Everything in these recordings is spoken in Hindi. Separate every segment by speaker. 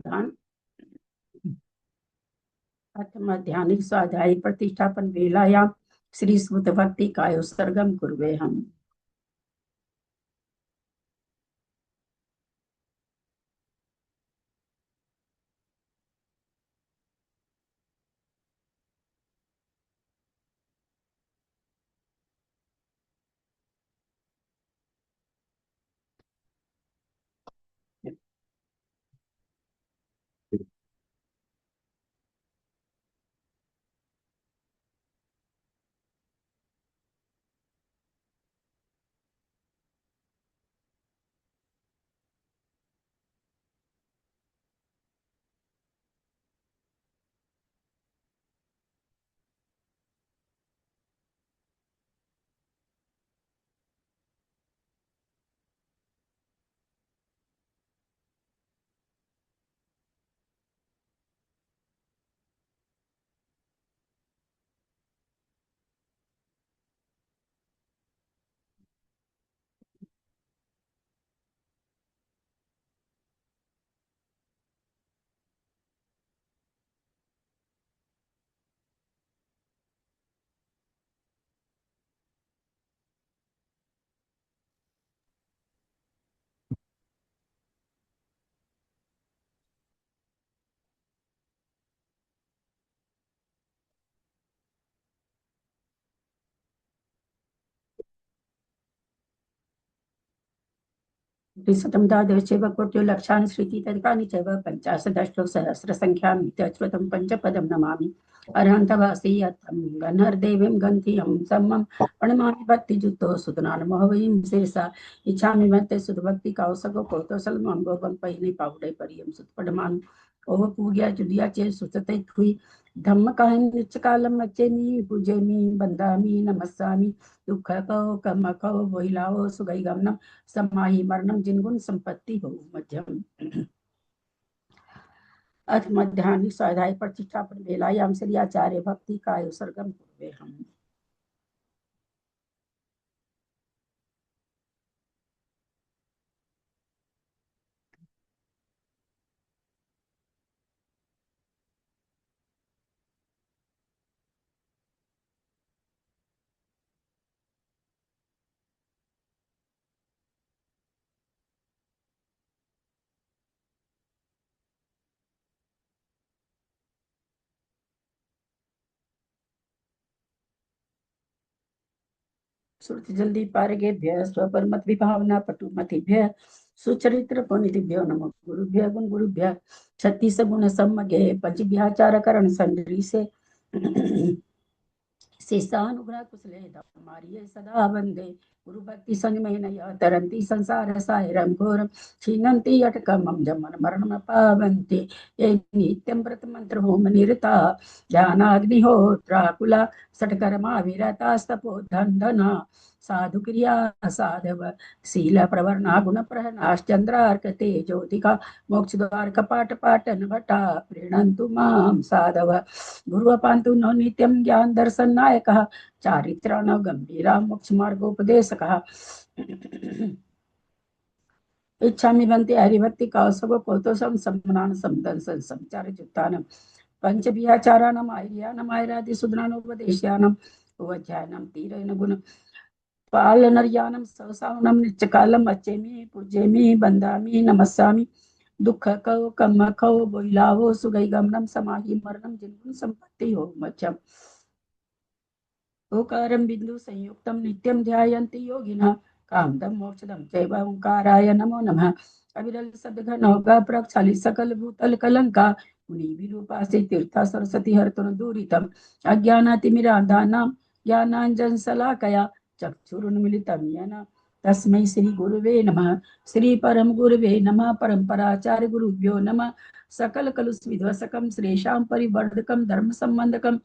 Speaker 1: समाधान। अथमध्यानिक स्वाध्याय प्रतिष्ठापन वेलायां श्री स्मृत भक्ति कायोत्सर्गम कुर्वे हम। द्विशतं द्वादशैव कोट्यो लक्षान् श्रुतितर्काणि चैव पञ्चाशदष्टौ सहस्रसङ्ख्यां नित्यश्रुतं पञ्चपदं नमामि अरहन्तवासी यत्तं गन्धर्देवीं गन्धियं सम्मं प्रणमामि भक्तियुक्तो सुतनानमो वयं शीर्षा इच्छामि मत्ते सुधभक्ति कौसको कोतोसल मंगो बंग पहिने पाउडे परियम सुतपडमान ओव पूज्या जुलिया चे सुतते थुई धम्म काहन निचकालम अचेमी पूजेमी बंदामी नमस्सामि दुख को कम को वहिलाओ सुगई गमनम समाहि मरणम जिनगुण संपत्ति हो मध्यम। अथ मध्याह्न स्वाध्याय प्रतिष्ठापन वेलायाम श्री आचार्य भक्ति काय सर्गम पूर्वे हम। श्रुति जल्दी पारगेभ्य स्वपरमत विभावना पटुमतिभ्य सुचरित्र पुनितिभ्यो नमो गुरुभ्य गुण गुरुभ्य 36 गुण सम्मगे पंचभ्याचार करण संडरी से शेषानुग्रह कुशले धमारिये सदा वंदे गुरु भक्ति संगमे नय तरंती संसार सायरम घोरम छीनंती अटकमम जमन मरणम पावंते ये नित्यं व्रत मंत्र होम निरता ध्यानाग्निहोत्राकुला सटकर्मा विरता स्तपो धन साधु क्रिया साधव शील प्रवर्णा गुण प्रहनाश्चंद्रार्क तेजोतिका मोक्ष द्वार कपाट पाटन भटा प्रीणन्तु मां साधव गुरु पांतु नो नित्यं ज्ञान दर्शन नायक चारित्राण गंभीरा मोक्ष मार्गोपदेशकः इच्छामि बन्ते हरिभक्ति कौसव कोतोसम सम्मानन समदंसन संचार जुक्तानम पंचभियाचाराणाम आर्यानाम आर्यादि सुदनानोपदेश्यानाम उवज्जायनाम तीरेन गुण पालनर्यानम सवसावनम नित्यकालम अच्चेमि पूजेमि बंदामि नमस्सामि दुख कौ कम कौ बोइलावो सुगई गमनम समाहि मरणम जिनगुण संपत्ति हो मध्यम ओकारं बिंदु संयुक्तं नित्यं ध्यायन्ति योगिनः कामदं मोक्षदं चैव ओंकाराय नमो नमः अविरल सद्घनौघ प्रक्षालित सकल भूतल कलंका मुनि विरूपासि तीर्था सरस्वती हर्तुन दूरितम् अज्ञानातिमिरान्धानां ज्ञानाञ्जन शलाकया चक्षुरुन्मिलितं येन तस्मै श्री गुरुवे नमः श्री परम गुरुवे नमः परम्पराचार्य गुरुभ्यो नमः सकल कलुष विध्वसकं श्रेषां परिवर्धकं धर्म संबंधकं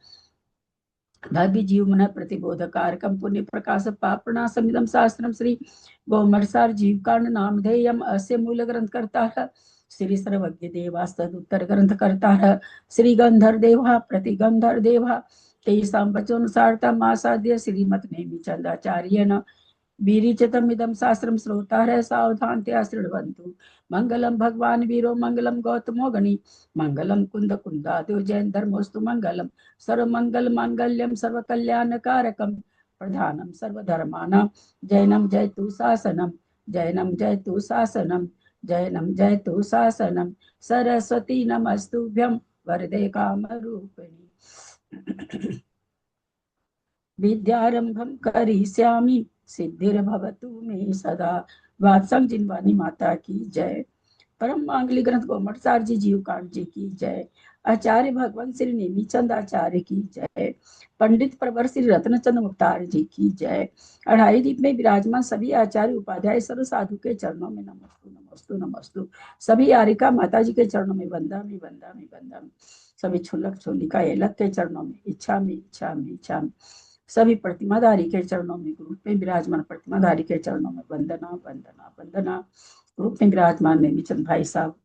Speaker 1: भव्य जीवन प्रतिबोधकारकम पुण्य प्रकाश पापनाशमिदं शास्त्रम श्री गौमरसार जीव कांड नामधेयम अस्य मूल ग्रंथ करता है श्री सर्वज्ञ देवास्तद उत्तर ग्रंथ करता है श्री गंधर देवा प्रतिगंधर देवा तेषां वचोनुसारता मासाद्य श्रीमत नेमि चंदाचार्येण वीरिचतमिदं शास्त्रं श्रोतारः सावधानतया शृण्वन्तु। मंगलम भगवान वीरो मंगलम गौतमो गणि मंगलम कुंद कुंदादो जैन धर्मोस्तु मंगलम सर्वमंगल मांगल्यम सर्वकल्याणकारकम प्रधानम सर्वधर्माणां जैनम जयतु शासनम जैनम जयतु शासनम जैनम जयतु शासनम सरस्वती नमस्तुभ्यं वरदे कामरूपिणी। विद्यारंभं करिष्यामि सिद्धिर्भवतु मे सदा। वात्संग जिनवानी माता की जय। परम मांगली ग्रंथ गोमटसार जी जीव कांत जी की जय। आचार्य भगवान श्री नेमीचंद आचार्य की जय। पंडित प्रवर श्री रत्नचंद मुख्तार जी की जय। अढ़ाई दीप में विराजमान सभी आचार्य उपाध्याय सर्व साधु के चरणों में नमस्तु नमस्तु नमस्तु। सभी आरिका माता जी के चरणों में वंदा में वंदा में वंदा में। सभी छुलक छुलिका एलक के चरणों में इच्छा में इच्छा में इच्छा में। सभी प्रतिमाधारी के चरणों में ग्रुप में विराजमान प्रतिमाधारी के चरणों में वंदना वंदना वंदना। ग्रुप में विराजमान नेमीचंद भाई साहब,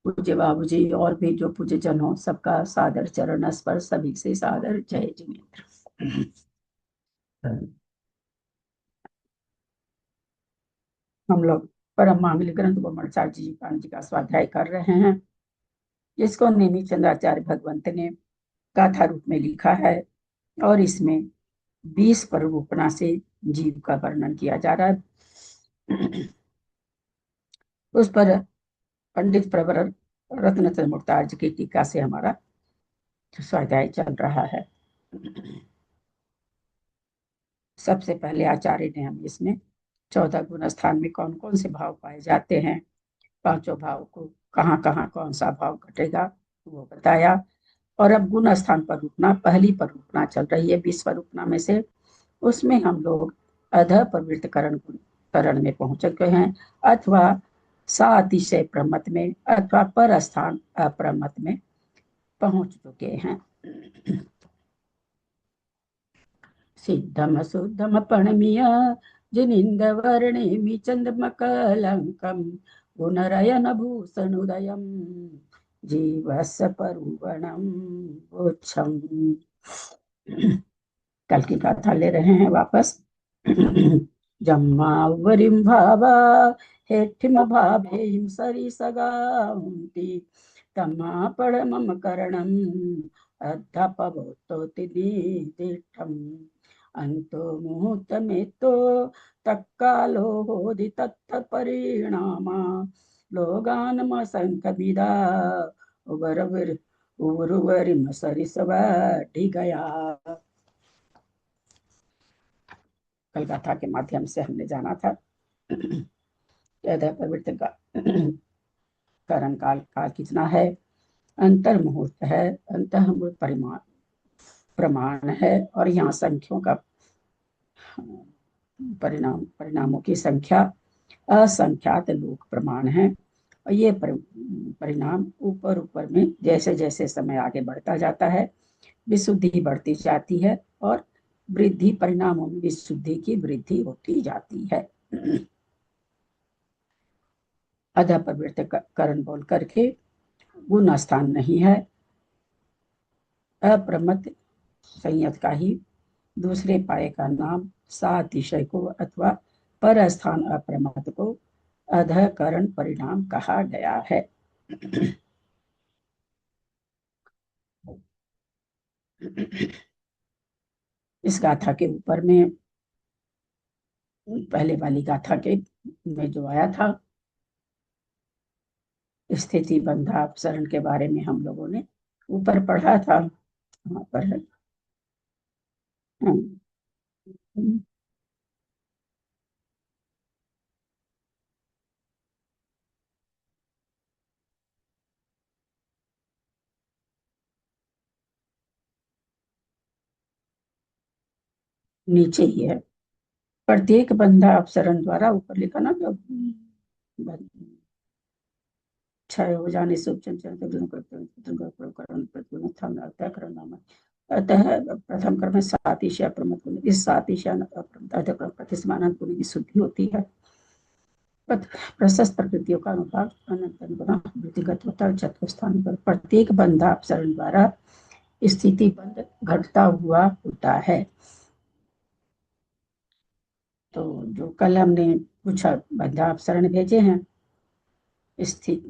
Speaker 1: पूज्य बाबू जी और भी जो पूज्य जन हो, सबका सादर चरण स्पर्श, सभी से सादर जय जिनेन्द्र। हम लोग परम मांगलिक ग्रंथ गोमटसार जी पान जी का स्वाध्याय कर रहे हैं, जिसको नेमीचंद आचार्य भगवंत ने गाथा रूप में लिखा है और इसमें 20 प्ररूपणा से जीव का वर्णन किया जा रहा है। उस पर पंडित प्रवर रत्नचंद्र मुख्तार जी की टीका से हमारा स्वाध्याय चल रहा है। सबसे पहले आचार्य ने हम इसमें 14 गुण स्थान में कौन कौन से भाव पाए जाते हैं, पांचों भाव को कहाँ कहाँ कौन सा भाव घटेगा वो बताया। और अब गुण स्थान पर रूपना, पहली पर रूपना चल रही है 20 रूपना में से। उसमें हम लोग अध प्रवृत्त करण में पहुंच चुके हैं, अथवा सातिशय प्रमत में अथवा पर स्थान अप्रमत में पहुंच चुके हैं। सिद्धम शुद्धम पणमीय जिनिंद वर्णेमि चंद्रमकलंकम गुणरयन भूषणुदयम जीवस्य परुवणम वोच्छम। कल की गाथा ले रहे हैं वापस। जम्मावरिम भावा हेठिम भावेहिम सरी सगाउंती तमा पड़मम करणम अध्यापवोत्तोति दिठम अंतो मुहूर्तमेतो तक्कालो होदि तत्थ परिणामा लोगानम संकमिदा उवरवरिम सरिसवढ़ि गया। कल गाथा के माध्यम से हमने जाना था प्रवृत्ति का करण काल कितना है, अंतर मुहूर्त है, अंतः मुहूर्त प्रमाण है, और यहाँ संख्यों का परिणामों की संख्या असंख्यात लोक प्रमाण है। और ये परिणाम ऊपर ऊपर में जैसे जैसे समय आगे बढ़ता जाता है विशुद्धि बढ़ती जाती है, और वृद्धि परिणामों में विशुद्धि की वृद्धि होती जाती है। अध प्रवृत्त करण बोल करके गुण स्थान नहीं है, अप्रमत संयत का ही दूसरे पाए का नाम सातिशय को अथवा पर स्थान अप्रमत को अधकरण परिणाम कहा गया है। इस गाथा के ऊपर में पहले वाली गाथा के में जो आया था स्थिति बंधा अपसरण के बारे में हम लोगों ने ऊपर पढ़ा था, वहां पर है। नीचे ही है, प्रत्येक बंधा अपसरण द्वारा, ऊपर लिखा ना जो क्षय हो जाने से अतः प्रथम क्रम में सातिशय प्रमत गुण, इस सातिशय प्रतिस्मानंत गुण की शुद्धि होती है। प्रशस्त प्रकृतियों का अनुभाग अनंत गुना वृद्धिगत होता है। चतुर्थ स्थान पर प्रत्येक बंधा अपसरण द्वारा स्थिति बंध घटता हुआ होता है। तो जो कल हमने कुछ बंधा अपसरण भेजे हैं स्थित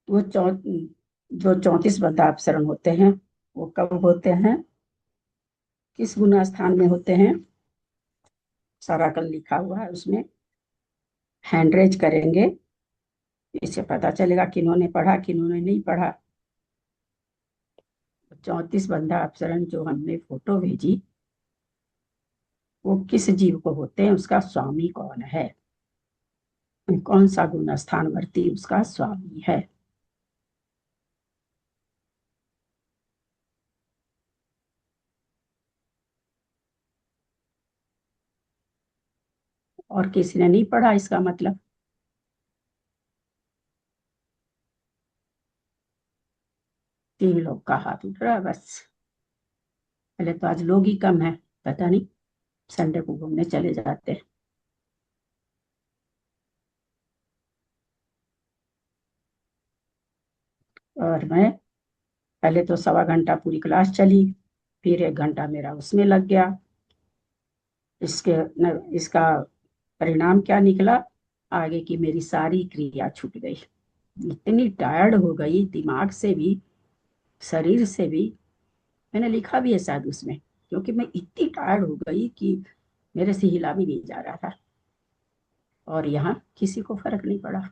Speaker 1: वो जो 34 बंधा अपसरण होते हैं वो कब होते हैं, किस गुना स्थान में होते हैं, सारा कल लिखा हुआ है उसमें। हैंड रेज करेंगे, इससे पता चलेगा किन्होंने पढ़ा किन्होंने नहीं पढ़ा। 34 बंधा अपसरण जो हमने फोटो भेजी वो किस जीव को होते हैं, उसका स्वामी कौन है, कौन सा गुण स्थानवर्ती उसका स्वामी है। और किसी ने नहीं पढ़ा इसका मतलब 3 लोग का हाथ उठ रहा है बस। पहले तो आज लोग ही कम है, पता नहीं संडे को घूमने चले जाते हैं। और मैं पहले तो 1.25 घंटा पूरी क्लास चली, फिर 1 घंटा मेरा उसमें लग गया। इसका परिणाम क्या निकला, आगे की मेरी सारी क्रिया छूट गई। इतनी टायर्ड हो गई दिमाग से भी शरीर से भी। मैंने लिखा भी है शायद उसमें, क्योंकि मैं इतनी टायर्ड हो गई कि मेरे से हिला भी नहीं जा रहा था। और यहाँ किसी को फर्क नहीं पड़ा,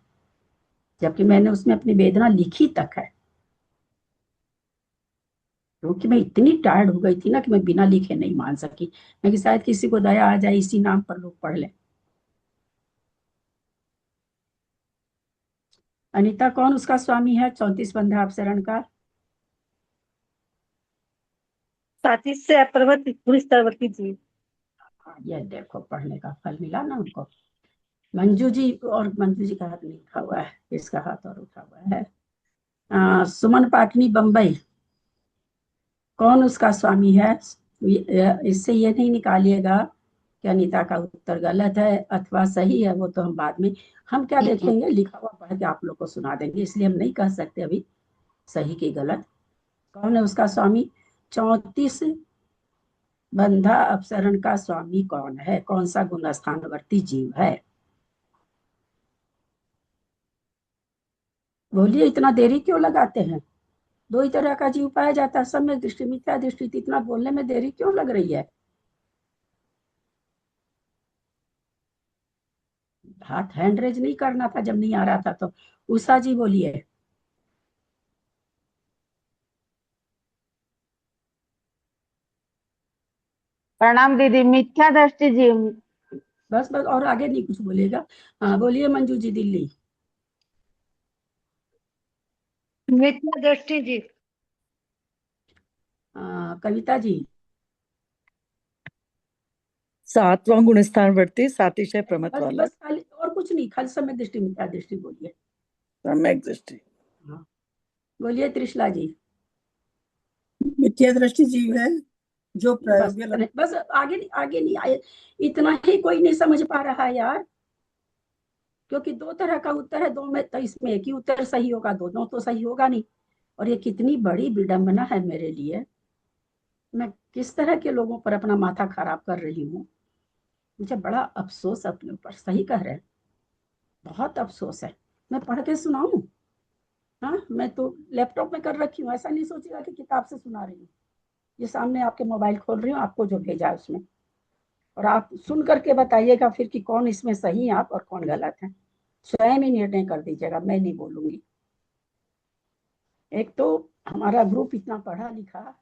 Speaker 1: जबकि मैंने उसमें अपनी वेदना लिखी तक है। क्योंकि मैं इतनी टायर्ड हो गई थी ना कि मैं बिना लिखे नहीं मान सकी। मैं कि शायद किसी को दया आ जाए, इसी नाम पर लोग पढ़ ले। अनीता, कौन उसका स्वामी है 34 बंधा अपसरण का?
Speaker 2: साथी से पर्वत पुरुष तरवती जी।
Speaker 1: ये देखो पढ़ने का फल मिला ना उनको। मंजू जी, और मंजू जी का हाथ नहीं उठा हुआ है, इसका हाथ और उठा हुआ है। सुमन पाटनी बम्बई, कौन उसका स्वामी है? इससे ये नहीं निकालिएगा कि अनीता का उत्तर गलत है अथवा सही है, वो तो हम बाद में, हम क्या देखेंगे, लिखा हुआ पढ़ के आप लोग को सुना देंगे, इसलिए हम नहीं कह सकते अभी सही की गलत। कौन है उसका स्वामी? 34 बंधा अपसरण का स्वामी कौन है, कौन सा गुण स्थानवर्ती जीव है? बोलिए, इतना देरी क्यों लगाते हैं? दो ही तरह का जीव पाया जाता है, सम्यक दृष्टि मिथ्या दृष्टि, इतना बोलने में देरी क्यों लग रही है? हाथ हैंड रेज नहीं करना था जब नहीं आ रहा था तो। उषा जी बोलिए।
Speaker 2: प्रणाम दीदी, मिथ्या दृष्टि जी।
Speaker 1: बस बस, और आगे नहीं कुछ बोलिएगा। हाँ बोलिए मंजू जी दिल्ली।
Speaker 2: मिथ्या दृष्टि जी।
Speaker 1: कविता जी।
Speaker 3: 7वां गुण स्थान वर्ती सातिशय प्रमत
Speaker 1: बस
Speaker 3: वाला।
Speaker 1: बस, खाली और कुछ नहीं, खाली समय दृष्टि मिथ्या दृष्टि बोलिए।
Speaker 3: सम्यक दृष्टि।
Speaker 1: हाँ बोलिए त्रिशला जी।
Speaker 4: मिथ्या दृष्टि जीव है जो
Speaker 1: बस
Speaker 4: प्रयोग्य
Speaker 1: बस, आगे नहीं आए। इतना ही कोई नहीं समझ पा रहा है यार, क्योंकि 2 तरह का उत्तर है, 2 में तो इसमें एक ही उत्तर सही होगा, दोनों तो सही होगा नहीं। और ये कितनी बड़ी विडंबना है मेरे लिए। मैं किस तरह के लोगों पर अपना माथा खराब कर रही हूँ। मुझे बड़ा अफसोस अपने ऊपर, सही कह रहे हैं, बहुत अफसोस है। मैं पढ़ के सुनाऊं? हाँ, मैं तो लैपटॉप में कर रखी हूँ, ऐसा नहीं सोचेगा कि किताब से सुना रही हूँ। ये सामने आपके मोबाइल खोल रही हूँ, आपको जो भेजा है उसमें, और आप सुन करके बताइएगा फिर कि कौन इसमें सही है आप और कौन गलत है। स्वयं ही निर्णय कर दीजिएगा, मैं नहीं बोलूंगी। एक तो हमारा ग्रुप इतना पढ़ा लिखा,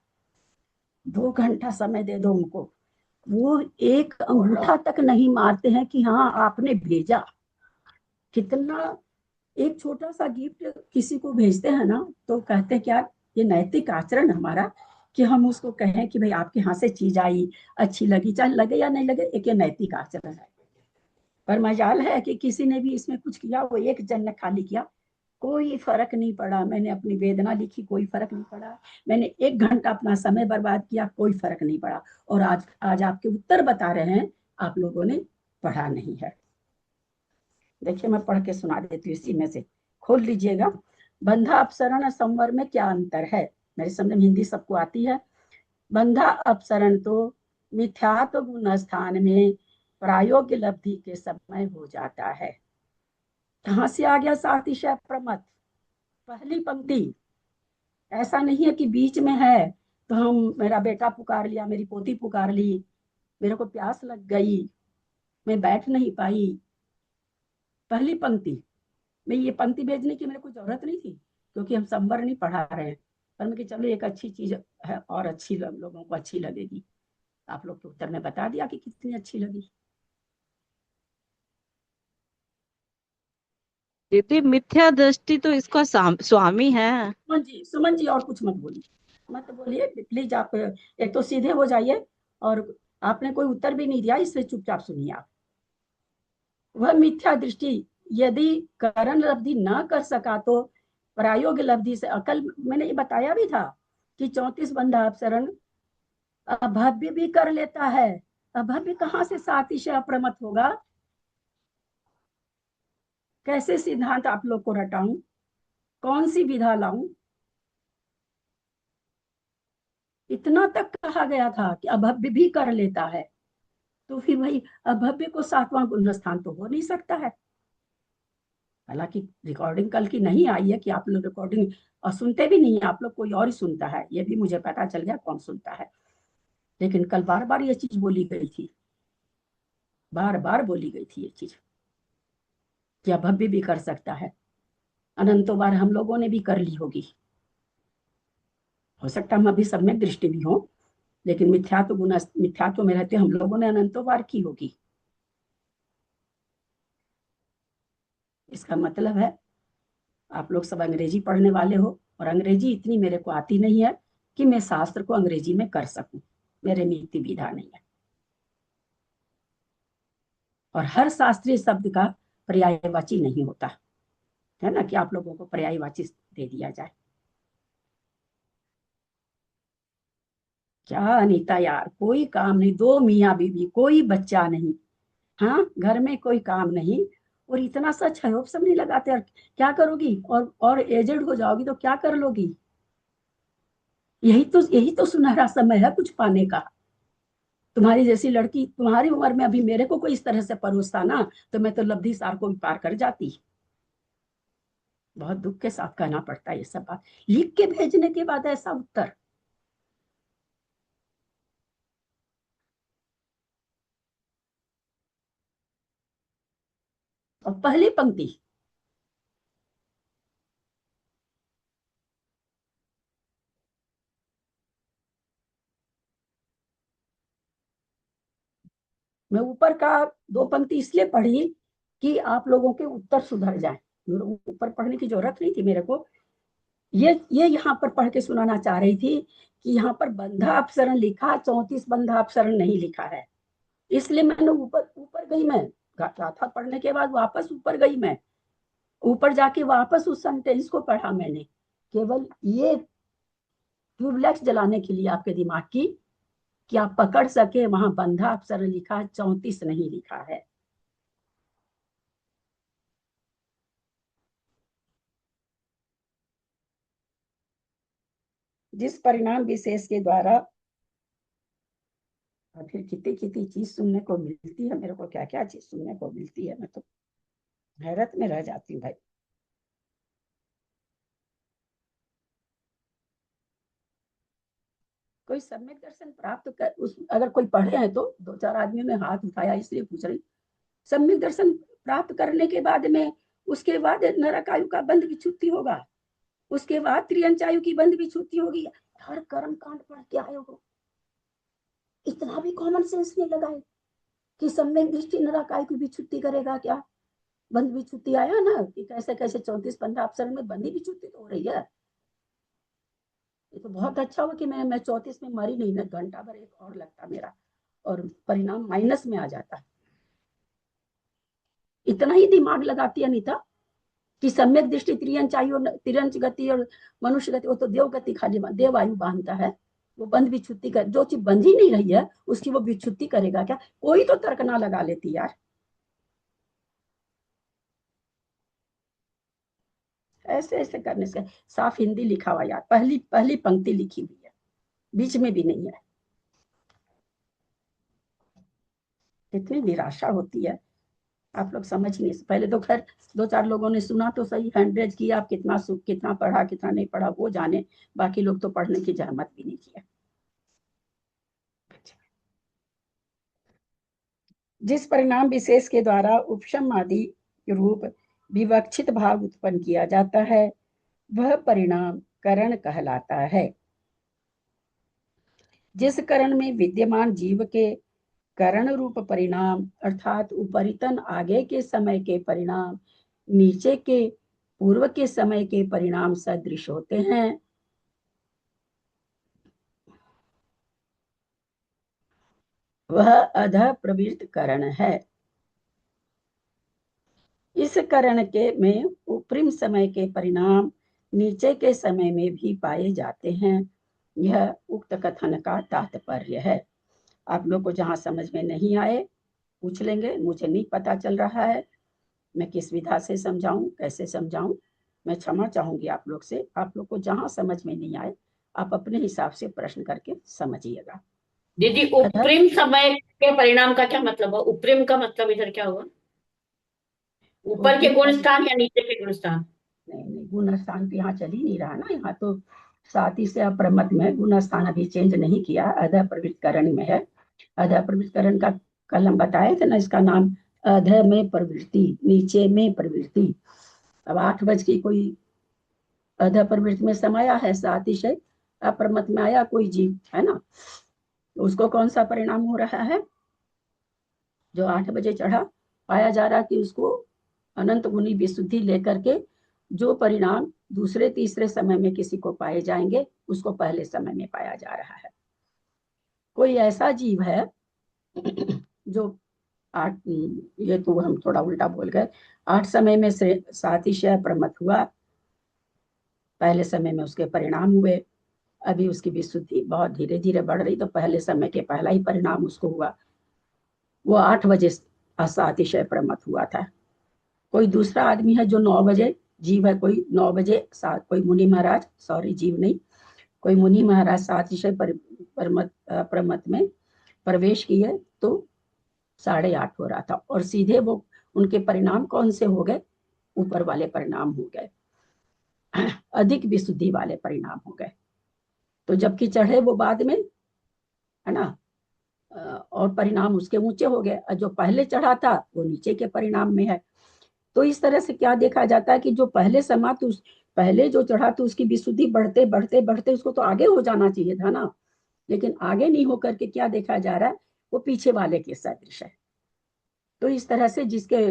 Speaker 1: 2 घंटा समय दे दो उनको, वो एक अंगूठा तक नहीं मारते हैं कि हाँ आपने भेजा। कितना, एक छोटा सा गिफ्ट किसी को भेजते हैं ना तो कहते हैं क्या ये नैतिक आचरण हमारा, कि हम उसको कहें कि भाई आपके यहाँ से चीज आई, अच्छी लगी, चाहे लगे या नहीं लगे, एक ये नैतिक आचरण है। पर मजाल है कि किसी ने भी इसमें कुछ किया, वो एक जन ने खाली किया, कोई फर्क नहीं पड़ा। मैंने अपनी वेदना लिखी, कोई फर्क नहीं पड़ा। मैंने 1 घंटा अपना समय बर्बाद किया, कोई फर्क नहीं पड़ा। और आज आज आपके उत्तर बता रहे हैं, आप लोगों ने पढ़ा नहीं है। देखिए मैं पढ़ के सुना देती हूँ, इसी में से खोल लीजिएगा। बंधा अपसरण संवर में क्या अंतर है? मेरे समझ में हिंदी सबको आती है। बंधा अपसरण तो मिथ्यात्व गुण स्थान में प्रायोग्य लब्धि के समय हो जाता है। कहां से आ गया सातिशय प्रमथ? पहली पंक्ति। ऐसा नहीं है कि बीच में है तो हम, मेरा बेटा पुकार लिया, मेरी पोती पुकार ली, मेरे को प्यास लग गई, मैं बैठ नहीं पाई। पहली पंक्ति में ये पंक्ति भेजने की मेरे को जरूरत नहीं थी, क्योंकि हम संवर नहीं पढ़ा रहे हैं। पर मैं कि चलो एक अच्छी चीज है और अच्छी लोगों को अच्छी लगेगी। आप लोग के उत्तर में बता दिया कि कितनी अच्छी लगी।
Speaker 5: दीदी मिथ्या दृष्टि तो इसका स्वामी है।
Speaker 1: सुमन जी और कुछ मत बोलिए, मत बोलिए प्लीज। आप एक तो सीधे हो जाइए, और आपने कोई उत्तर भी नहीं दिया, इसलिए चुपचाप सुनिए आप। वह मिथ्या दृष्टि यदि करण लब्धि न कर सका तो प्रायोगिक लब्धि से अकल, मैंने ये बताया भी था कि 34 बंधा अपसरण अभव्य भी कर लेता है। अभव्य कहाँ से सातिशय अप्रमत होगा? कैसे सिद्धांत आप लोग को रटाऊं? कौन सी विधा लाऊं? इतना तक कहा गया था कि अभव्य भी कर लेता है, तो फिर भाई अभव्य को 7वां गुण स्थान तो हो नहीं सकता है। हालांकि रिकॉर्डिंग कल की नहीं आई है कि आप लोग रिकॉर्डिंग सुनते भी नहीं है, आप लोग कोई और ही सुनता है, ये भी मुझे पता चल गया कौन सुनता है। लेकिन कल बार बार ये चीज बोली गई थी, बार बार बोली गई थी ये चीज कि अभव्य भी कर सकता है। अनंतों बार हम लोगों ने भी कर ली होगी, हो सकता हम अभी सम्यक दृष्टि भी हो, लेकिन मिथ्यात्व में रहते हम लोगों ने अनंतों बार की होगी। इसका मतलब है आप लोग सब अंग्रेजी पढ़ने वाले हो, और अंग्रेजी इतनी मेरे को आती नहीं है कि मैं शास्त्र को अंग्रेजी में कर सकूं, मेरे में इतनी विधा नहीं है। और हर शास्त्रीय शब्द का पर्यायवाची नहीं होता है ना, कि आप लोगों को पर्यायवाची दे दिया जाए। क्या अनीता यार, कोई काम नहीं, 2 मियाँ बीवी, कोई बच्चा नहीं, हाँ घर में कोई काम नहीं, और इतना सा क्षयोग सब नहीं लगाते। और क्या करोगी? और एजेड हो जाओगी तो क्या कर लोगी? यही तो सुनहरा समय है कुछ पाने का। तुम्हारी जैसी लड़की तुम्हारी उम्र में अभी मेरे को कोई इस तरह से परोसता ना, तो मैं तो लब्धि सार को भी पार कर जाती। बहुत दुख के साथ कहना पड़ता है ये सब बात, लिख के भेजने के बाद ऐसा उत्तर। और पहली पंक्ति, मैं ऊपर का 2 पंक्ति इसलिए पढ़ी कि आप लोगों के उत्तर सुधर जाए। ऊपर पढ़ने की जरूरत नहीं थी मेरे को, ये यहाँ पर पढ़ के सुनाना चाह रही थी कि यहाँ पर बंधा अपसरण लिखा, 34 बंधा अपसरण नहीं लिखा है। इसलिए मैंने ऊपर ऊपर गई, मैं गाथा पढ़ने के बाद वापस ऊपर गई, मैं ऊपर जाके वापस उस सेंटेंस को पढ़ा मैंने, केवल ये ट्यूबलाइट जलाने के लिए आपके दिमाग की, कि आप पकड़ सके वहां बंधा अपसरण लिखा, 34 नहीं लिखा है। जिस परिणाम विशेष के द्वारा, और फिर कितनी कितनी चीज सुनने को मिलती है मेरे को, क्या क्या चीज सुनने को मिलती है, मैं तो हैरत में रह जाती हूँ भाई। कोई सम्यक दर्शन प्राप्त कर, अगर कोई पढ़े हैं तो 2-4 आदमियों ने हाथ उठाया इसलिए पूछ रही। सम्यक दर्शन प्राप्त करने के बाद में, उसके बाद नरकायु का बंध विच्छुत्ति होगा, उसके बाद त्रियंचायु की बंध विच्छुत्ति होगी। हर कर्म कांड पढ़ के आए हो, इतना भी कॉमन सेंस नहीं लगाए कि सम्यक दृष्टि नरकायु की विच्छुत्ति करेगा क्या? बंध विच्छुत्ति आया ना कि कैसे कैसे 34 15 अक्षर में बंधी विच्छुत्ति तो हो रही है। ये तो बहुत अच्छा हुआ कि मैं 34 में मरी नहीं, ना घंटा भर एक और लगता मेरा, और परिणाम माइनस में आ जाता। इतना ही दिमाग लगाती अनिता कि सम्यक दृष्टि तिरंच गति और मनुष्य गति, वो तो देव गति खाली देव आयु बांधता है, वो बंध विच्छुत्ति कर, जो चीज बंध ही नहीं रही है उसकी वो विच्छुत्ति करेगा क्या? कोई तो तर्क ना लगा लेती यार। ऐसे ऐसे करने से साफ हिंदी लिखा हुआ यार, पहली पहली पंक्ति लिखी हुई है, बीच में भी नहीं है। इतनी निराशा होती है, आप लोग समझ नहीं। पहले तो खैर 2-4 लोगों ने सुना तो सही, हैंडरेज किया, आप कितना पढ़ा कितना नहीं पढ़ा वो जाने, बाकी लोग तो पढ़ने की जहमत भी नहीं किया। जिस परिणाम विशेष के द्वारा उपशम आदि रूप विवक्षित भाव उत्पन्न किया जाता है वह परिणाम करण कहलाता है। जिस करण में विद्यमान जीव के करण रूप परिणाम अर्थात उपरितन आगे के समय के परिणाम नीचे के पूर्व के समय के परिणाम सदृश होते हैं, वह अधः प्रवृत्त करण है। इस करण के में उपरिम समय के परिणाम नीचे के समय में भी पाए जाते हैं। यह उक्त कथन का तात्पर्य है। आप लोग को जहां समझ में नहीं आए पूछ लेंगे, मुझे नहीं पता चल रहा है, मैं किस विधा से समझाऊं, कैसे समझाऊं, मैं क्षमा चाहूंगी आप लोग से। आप लोग को जहां समझ में नहीं आए आप अपने हिसाब से प्रश्न करके समझिएगा।
Speaker 6: दीदी उपरिम समय के परिणाम का क्या मतलब है? उपरिम का मतलब इधर क्या हुआ? ऊपर के गुण स्थान या नीचे के गुण स्थान?
Speaker 1: नहीं, गुण स्थान तो यहाँ चल ही नहीं रहा ना, यहाँ तो साथी से अप्रमत में गुण स्थान अभी चेंज नहीं किया, अधः प्रवृत्तिकरण में है। अधः प्रवृत्तिकरण का कल हम बताए थे ना, इसका नाम अधः में प्रवृत्ति, नीचे में प्रवृत्ति। अब 8 बज की कोई अधः प्रवृत्ति में समाया है, सातिशय अप्रमत में आया कोई जीव है ना, तो उसको कौन सा परिणाम हो रहा है? जो 8 बजे चढ़ा, पाया जा रहा कि उसको अनंत गुणी विशुद्धि लेकर के जो परिणाम दूसरे तीसरे समय में किसी को पाए जाएंगे उसको पहले समय में पाया जा रहा है। कोई ऐसा जीव है जो 8, ये तो हम थोड़ा उल्टा बोल गए, 8 समय में से सातिशय प्रमत हुआ, पहले समय में उसके परिणाम हुए, अभी उसकी विशुद्धि बहुत धीरे धीरे बढ़ रही, तो पहले समय के पहला ही परिणाम उसको हुआ, वो 8 बजे असातिशय प्रमत हुआ था। कोई दूसरा आदमी है जो 9 बजे जीव है, कोई 9 बजे कोई मुनि महाराज, सॉरी जीव नहीं, कोई मुनि महाराज सातिशय प्रमत में प्रवेश किए तो 8:30 हो रहा था, और सीधे वो उनके परिणाम कौन से हो गए? ऊपर वाले परिणाम हो गए, अधिक विशुद्धि वाले परिणाम हो गए। तो जबकि चढ़े वो बाद में है ना, और परिणाम उसके ऊंचे हो गए, जो पहले चढ़ा था वो नीचे के परिणाम में है। तो इस तरह से क्या देखा जाता है कि जो पहले समा तो पहले जो चढ़ा तो उसकी विशुद्धि बढ़ते बढ़ते बढ़ते उसको तो आगे हो जाना चाहिए था ना, लेकिन आगे नहीं होकर के क्या देखा जा रहा है, वो पीछे वाले के सदृश है। तो इस तरह से जिसके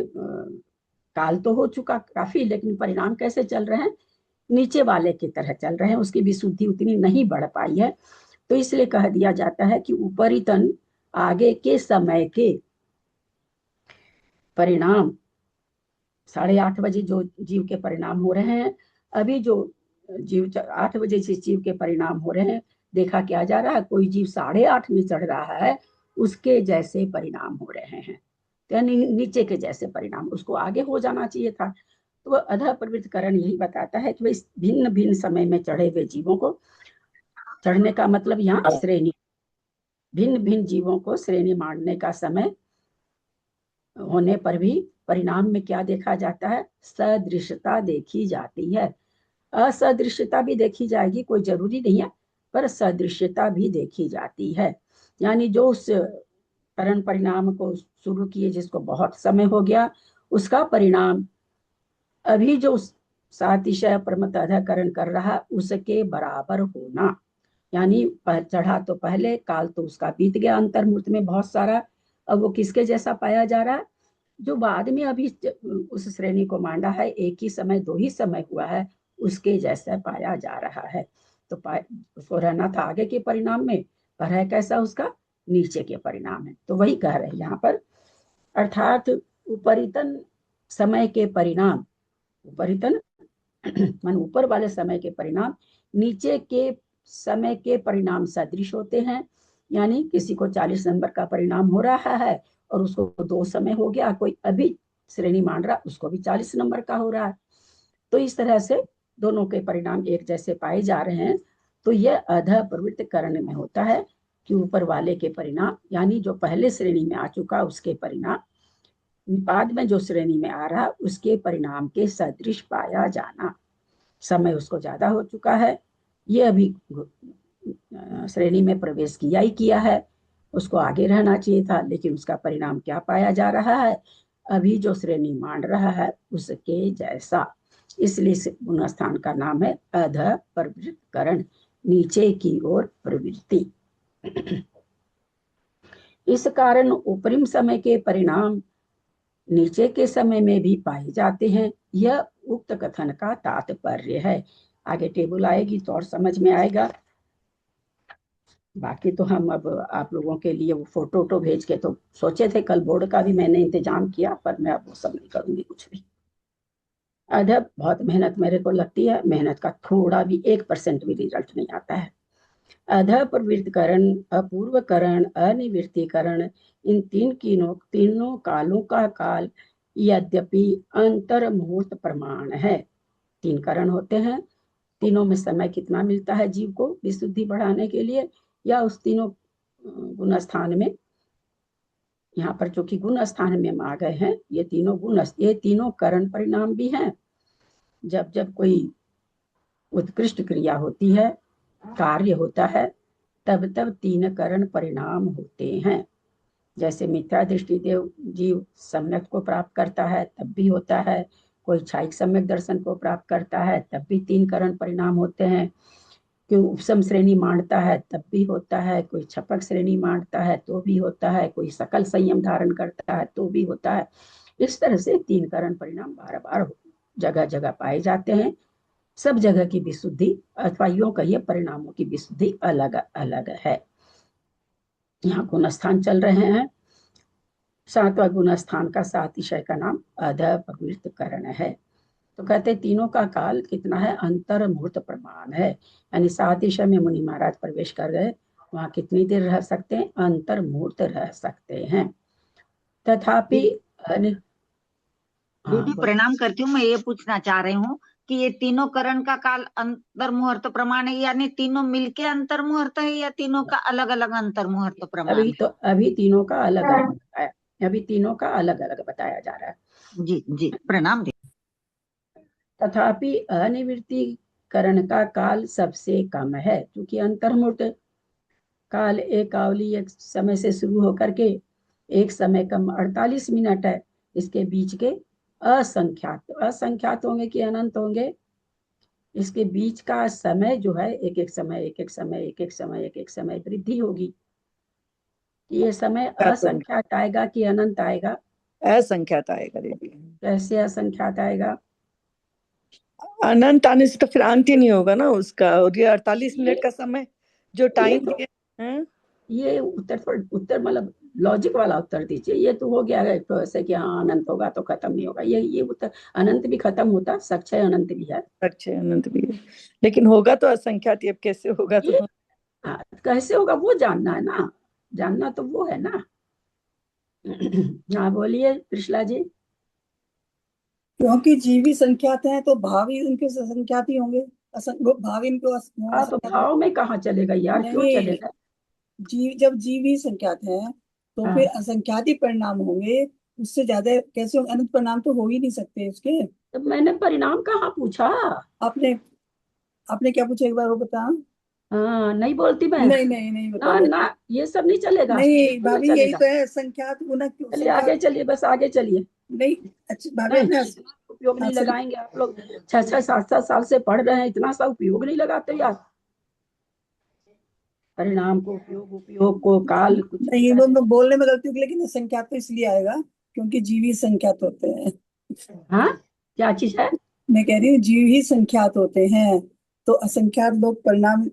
Speaker 1: काल तो हो चुका काफी, लेकिन परिणाम कैसे चल रहे हैं? नीचे वाले की तरह चल रहे हैं, उसकी विशुद्धि उतनी नहीं बढ़ पाई है। तो इसलिए कह दिया जाता है कि उपरितन आगे के समय के परिणाम 8:30 बजे जो जीव के परिणाम हो रहे हैं, अभी जो जीव 8 बजे जिस जीव के परिणाम हो रहे हैं, देखा क्या जा रहा है, कोई जीव 8:30 में चढ़ रहा है उसके जैसे परिणाम हो रहे हैं, यानी नीचे के जैसे परिणाम, उसको आगे हो जाना चाहिए था। तो अधः प्रवृत्तिकरण यही बताता है कि इस भिन्न भिन्न समय में चढ़े हुए जीवों को, चढ़ने का मतलब यहाँ श्रेणी, भिन्न भिन्न जीवों को श्रेणी मानने का समय होने पर भी परिणाम में क्या देखा जाता है? सदृशता देखी जाती है। असदृश्यता भी देखी जाएगी, कोई जरूरी नहीं है, पर सदृश्यता भी देखी जाती है। यानी जो उस करण परिणाम को शुरू किए जिसको बहुत समय हो गया, उसका परिणाम अभी जो सातिशय प्रमतकरण कर रहा उसके बराबर होना, यानी चढ़ा तो पहले, काल तो उसका बीत गया अंतर्मूर्त में बहुत सारा, अब वो किसके जैसा पाया जा रहा है? जो बाद में अभी उस श्रेणी को मांडा है, एक ही समय 2 ही समय हुआ है, उसके जैसा पाया जा रहा है। तो उसको रहना था आगे के परिणाम में, पर है कैसा? उसका नीचे के परिणाम है। तो वही कह रहे हैं यहाँ पर, अर्थात उपरितन समय के परिणाम, उपरितन मान ऊपर वाले समय के परिणाम नीचे के समय के परिणाम सदृश होते हैं। यानी किसी को 40 नंबर का परिणाम हो रहा है और उसको 2 समय हो गया, कोई अभी श्रेणी मान रहा उसको भी 40 नंबर का हो रहा है। तो इस तरह से दोनों के परिणाम एक जैसे पाए जा रहे हैं। तो यह अधः प्रवृत्तिकरण में होता है, कि ऊपर वाले के परिणाम, यानी जो पहले श्रेणी में आ चुका उसके परिणाम बाद में जो श्रेणी में आ रहा उसके परिणाम के सदृश पाया जाना। समय उसको ज्यादा हो चुका है, ये अभी श्रेणी में प्रवेश किया ही किया है, उसको आगे रहना चाहिए था, लेकिन उसका परिणाम क्या पाया जा रहा है, अभी जो श्रेणी मान रहा है उसके जैसा। इसलिए गुणस्थान का नाम है अध प्रवृत्तकरण, नीचे की ओर प्रवृत्ति। इस कारण उपरिम समय के परिणाम नीचे के समय में भी पाए जाते हैं, यह उक्त कथन का तात्पर्य है। आगे टेबल आएगी तो और समझ में आएगा। बाकी तो हम अब आप लोगों के लिए वो फोटो भेज के तो सोचे थे, कल बोर्ड का भी मैंने इंतजाम किया, पर मैं अब वो सब नहीं करूंगी कुछ भी। अदब बहुत मेहनत मेरे को लगती है, मेहनत का थोड़ा भी 1% भी रिजल्ट नहीं आता है। अध प्रवृत्तिकरण, अपूर्वकरण, अनिवृत्तिकरण, इन तीनों कालों का काल यद्यपि अंतर मुहूर्त प्रमाण है। 3 करण होते हैं, तीनों में समय कितना मिलता है जीव को विशुद्धि बढ़ाने के लिए, या उस तीनों गुण स्थान में, यहाँ पर जो कि गुण स्थान में आ गए हैं, ये तीनों करण परिणाम भी हैं। जब जब कोई उत्कृष्ट क्रिया होती है, कार्य होता है, तब तब 3 करण परिणाम होते हैं। जैसे मिथ्या दृष्टि देव जीव सम्यक को प्राप्त करता है तब भी होता है, कोई छायिक सम्यक दर्शन को प्राप्त करता है तब भी 3 करण परिणाम होते हैं, कोई उपसम श्रेणी मानता है तब भी होता है, कोई छपक श्रेणी मानता है तो भी होता है, कोई सकल संयम धारण करता है तो भी होता है। इस तरह से 3 करण परिणाम बार बार जगह जगह पाए जाते हैं। सब जगह की विशुद्धि अथवा यूं कहिए परिणामों की विशुद्धि अलग अलग है। यहाँ गुणस्थान चल रहे हैं, 7वां गुणस्थान का 7 विषय का नाम अध प्रवृत्तकरण है। तो कहते तीनों का काल कितना है, अंतर मुहूर्त प्रमाण है, यानी 7 विषय में मुनि महाराज प्रवेश कर गए, वहां कितनी देर रह सकते हैं, अंतर मुहूर्त रह सकते हैं। तथापि
Speaker 7: दीदी प्रणाम करती हूँ। मैं ये पूछना चाह रही हूँ कि ये तीनों करण का काल अंतर मुहूर्त प्रमाण है, यानी तीनों मिलके अंतर मुहूर्त है या तीनों का अलग अलग अंतर मुहूर्त प्रमाण है?
Speaker 1: अभी तीनों का अलग अलग बताया, अभी तीनों का अलग अलग बताया जा रहा है।
Speaker 7: जी जी प्रणाम दीदी।
Speaker 1: तथापि अनिवृत्तिकरण का काल सबसे कम है, क्योंकि अंतर्मुहूर्त काल एक आवली एक समय से शुरू होकर के एक समय कम 48 मिनट है, इसके बीच के असंख्यात होंगे कि अनंत होंगे, इसके बीच का समय जो है एक एक समय वृद्धि होगी। ये समय असंख्यात आएगा कि अनंत आएगा?
Speaker 3: असंख्यात आएगा दीदी।
Speaker 1: कैसे असंख्यात आएगा?
Speaker 3: अनंत आने से तो फिर अंत ही नहीं होगा ना उसका। और ये 48 मिनट का समय जो टाइम दिया,
Speaker 1: ये उत्तर मतलब लॉजिक वाला उत्तर दीजिए। ये तो हो गया है तो ऐसे कि हाँ अनंत होगा तो खत्म नहीं होगा, ये उत्तर अनंत भी खत्म होता, सक्षय अनंत भी है,
Speaker 3: सक्षय अनंत भी है, लेकिन होगा तो असंख्यात। अब कैसे होगा तो
Speaker 1: हाँ कैसे होगा वो जानना है ना, जानना तो वो है ना। हाँ बोलिए कृष्णा जी।
Speaker 4: क्योंकि जीवी संख्यात हैं तो भावी उनके संख्यात ही होंगे। भावी इनको
Speaker 1: तो भाव में कहाँ चलेगा यार, क्यों
Speaker 4: नहीं,
Speaker 1: चलेगा?
Speaker 4: जब जीवी संख्यात है तो
Speaker 1: हाँ।
Speaker 4: फिर असंख्यात ही परिणाम होंगे, उससे ज्यादा कैसे होंगे? अनंत परिणाम तो हो ही नहीं सकते उसके।
Speaker 1: तो मैंने परिणाम कहाँ पूछा?
Speaker 4: आपने आपने क्या पूछा, एक बार वो बता।
Speaker 1: हाँ नहीं बोलती मैं।
Speaker 4: नहीं
Speaker 1: ना
Speaker 4: बताओ।
Speaker 1: ना ये सब नहीं चलेगा,
Speaker 4: नहीं
Speaker 1: बिल्कुल नहीं
Speaker 4: भाभी, यही
Speaker 1: चलेगा।
Speaker 4: तो है संख्यात गुना।
Speaker 1: चलिए आगे चलिए, बस आगे चलिए।
Speaker 4: नहीं, अच्छा भाभी अपने
Speaker 1: उपयोग नहीं लगाएंगे आप लोग, 6-7 साल से पढ़ रहे हैं, इतना सा उपयोग नहीं लगाते यार। परिणाम को उपयोग को काल कुछ
Speaker 4: नहीं, वो बोलने में गलती होगी, लेकिन संख्यात तो इसलिए आएगा क्योंकि जीवी संख्यात होते हैं।
Speaker 1: हाँ क्या चीज है?
Speaker 4: मैं कह रही हूँ जीव ही संख्यात होते हैं, तो असंख्यात लोग परिणाम।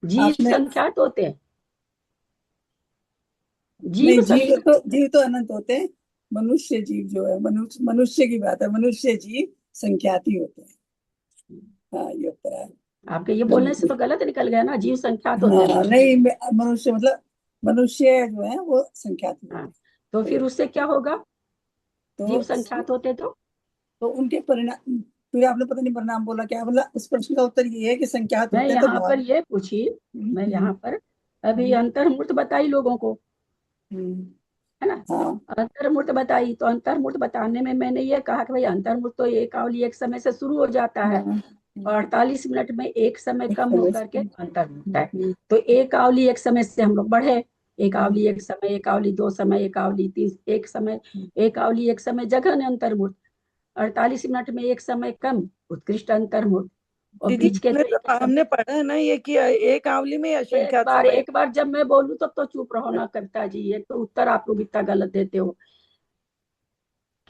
Speaker 1: जीव
Speaker 4: आपने
Speaker 1: संख्यात होते हैं?
Speaker 4: नहीं,
Speaker 1: जीव
Speaker 4: जीव तो अनंत होते हैं। मनुष्य जीव जो है, मनुष्य की बात है, मनुष्य जीव संख्यात ही होते हैं। हाँ ये होता है।
Speaker 1: आपके ये बोलने से तो गलत निकल गया ना, जीव संख्यात होते हैं।
Speaker 4: हाँ नहीं, मनुष्य मतलब मनुष्य जो है वो संख्यात ही
Speaker 1: हाँ
Speaker 4: होते
Speaker 1: तो फिर उससे क्या होगा,
Speaker 4: हैं।
Speaker 1: जीव संख्यात होते
Speaker 4: तो उनके परिणाम, फिर आपने पता नहीं परिणाम बोला क्या, मतलब उस प्रश्न का उत्तर ये है कि संख्यात
Speaker 1: मैं
Speaker 4: होते हैं तो
Speaker 1: यहाँ पर
Speaker 4: भाव।
Speaker 1: ये पूछी, मैं यहाँ पर अभी अंतर्मूर्त बताई लोगों को,
Speaker 4: हम्म,
Speaker 1: है ना।
Speaker 4: हाँ
Speaker 1: अंतर्मूर्त बताई, तो अंतर्मूर्त बताने में मैंने ये कहा कि भाई अंतर्मूर्त तो एक अवली एक समय से शुरू हो जाता है,
Speaker 4: हाँ
Speaker 1: और 48 मिनट में एक समय
Speaker 4: एक
Speaker 1: कम
Speaker 4: समय
Speaker 1: होकर के
Speaker 4: से।
Speaker 1: अंतर्मुक्त है। तो एक आवली एक समय से हम लोग बढ़े, एक आवली एक समय, एक आवली दो समय, एक आवली तीन एक समय, एक आवली एक समय जघन अंतर्मुक्त, 48 मिनट में एक समय कम उत्कृष्ट अंतर्मुक्त, और
Speaker 3: दीदी
Speaker 1: बीच के
Speaker 3: हमने
Speaker 1: तो एक समय।
Speaker 3: हमने पढ़ा है ना ये कि एक आवली में असंख्यात समय।
Speaker 1: एक बार जब मैं बोलूं तब तो चुप रहो ना कविता जी, ये तो उत्तर आप लोग इतना गलत देते हो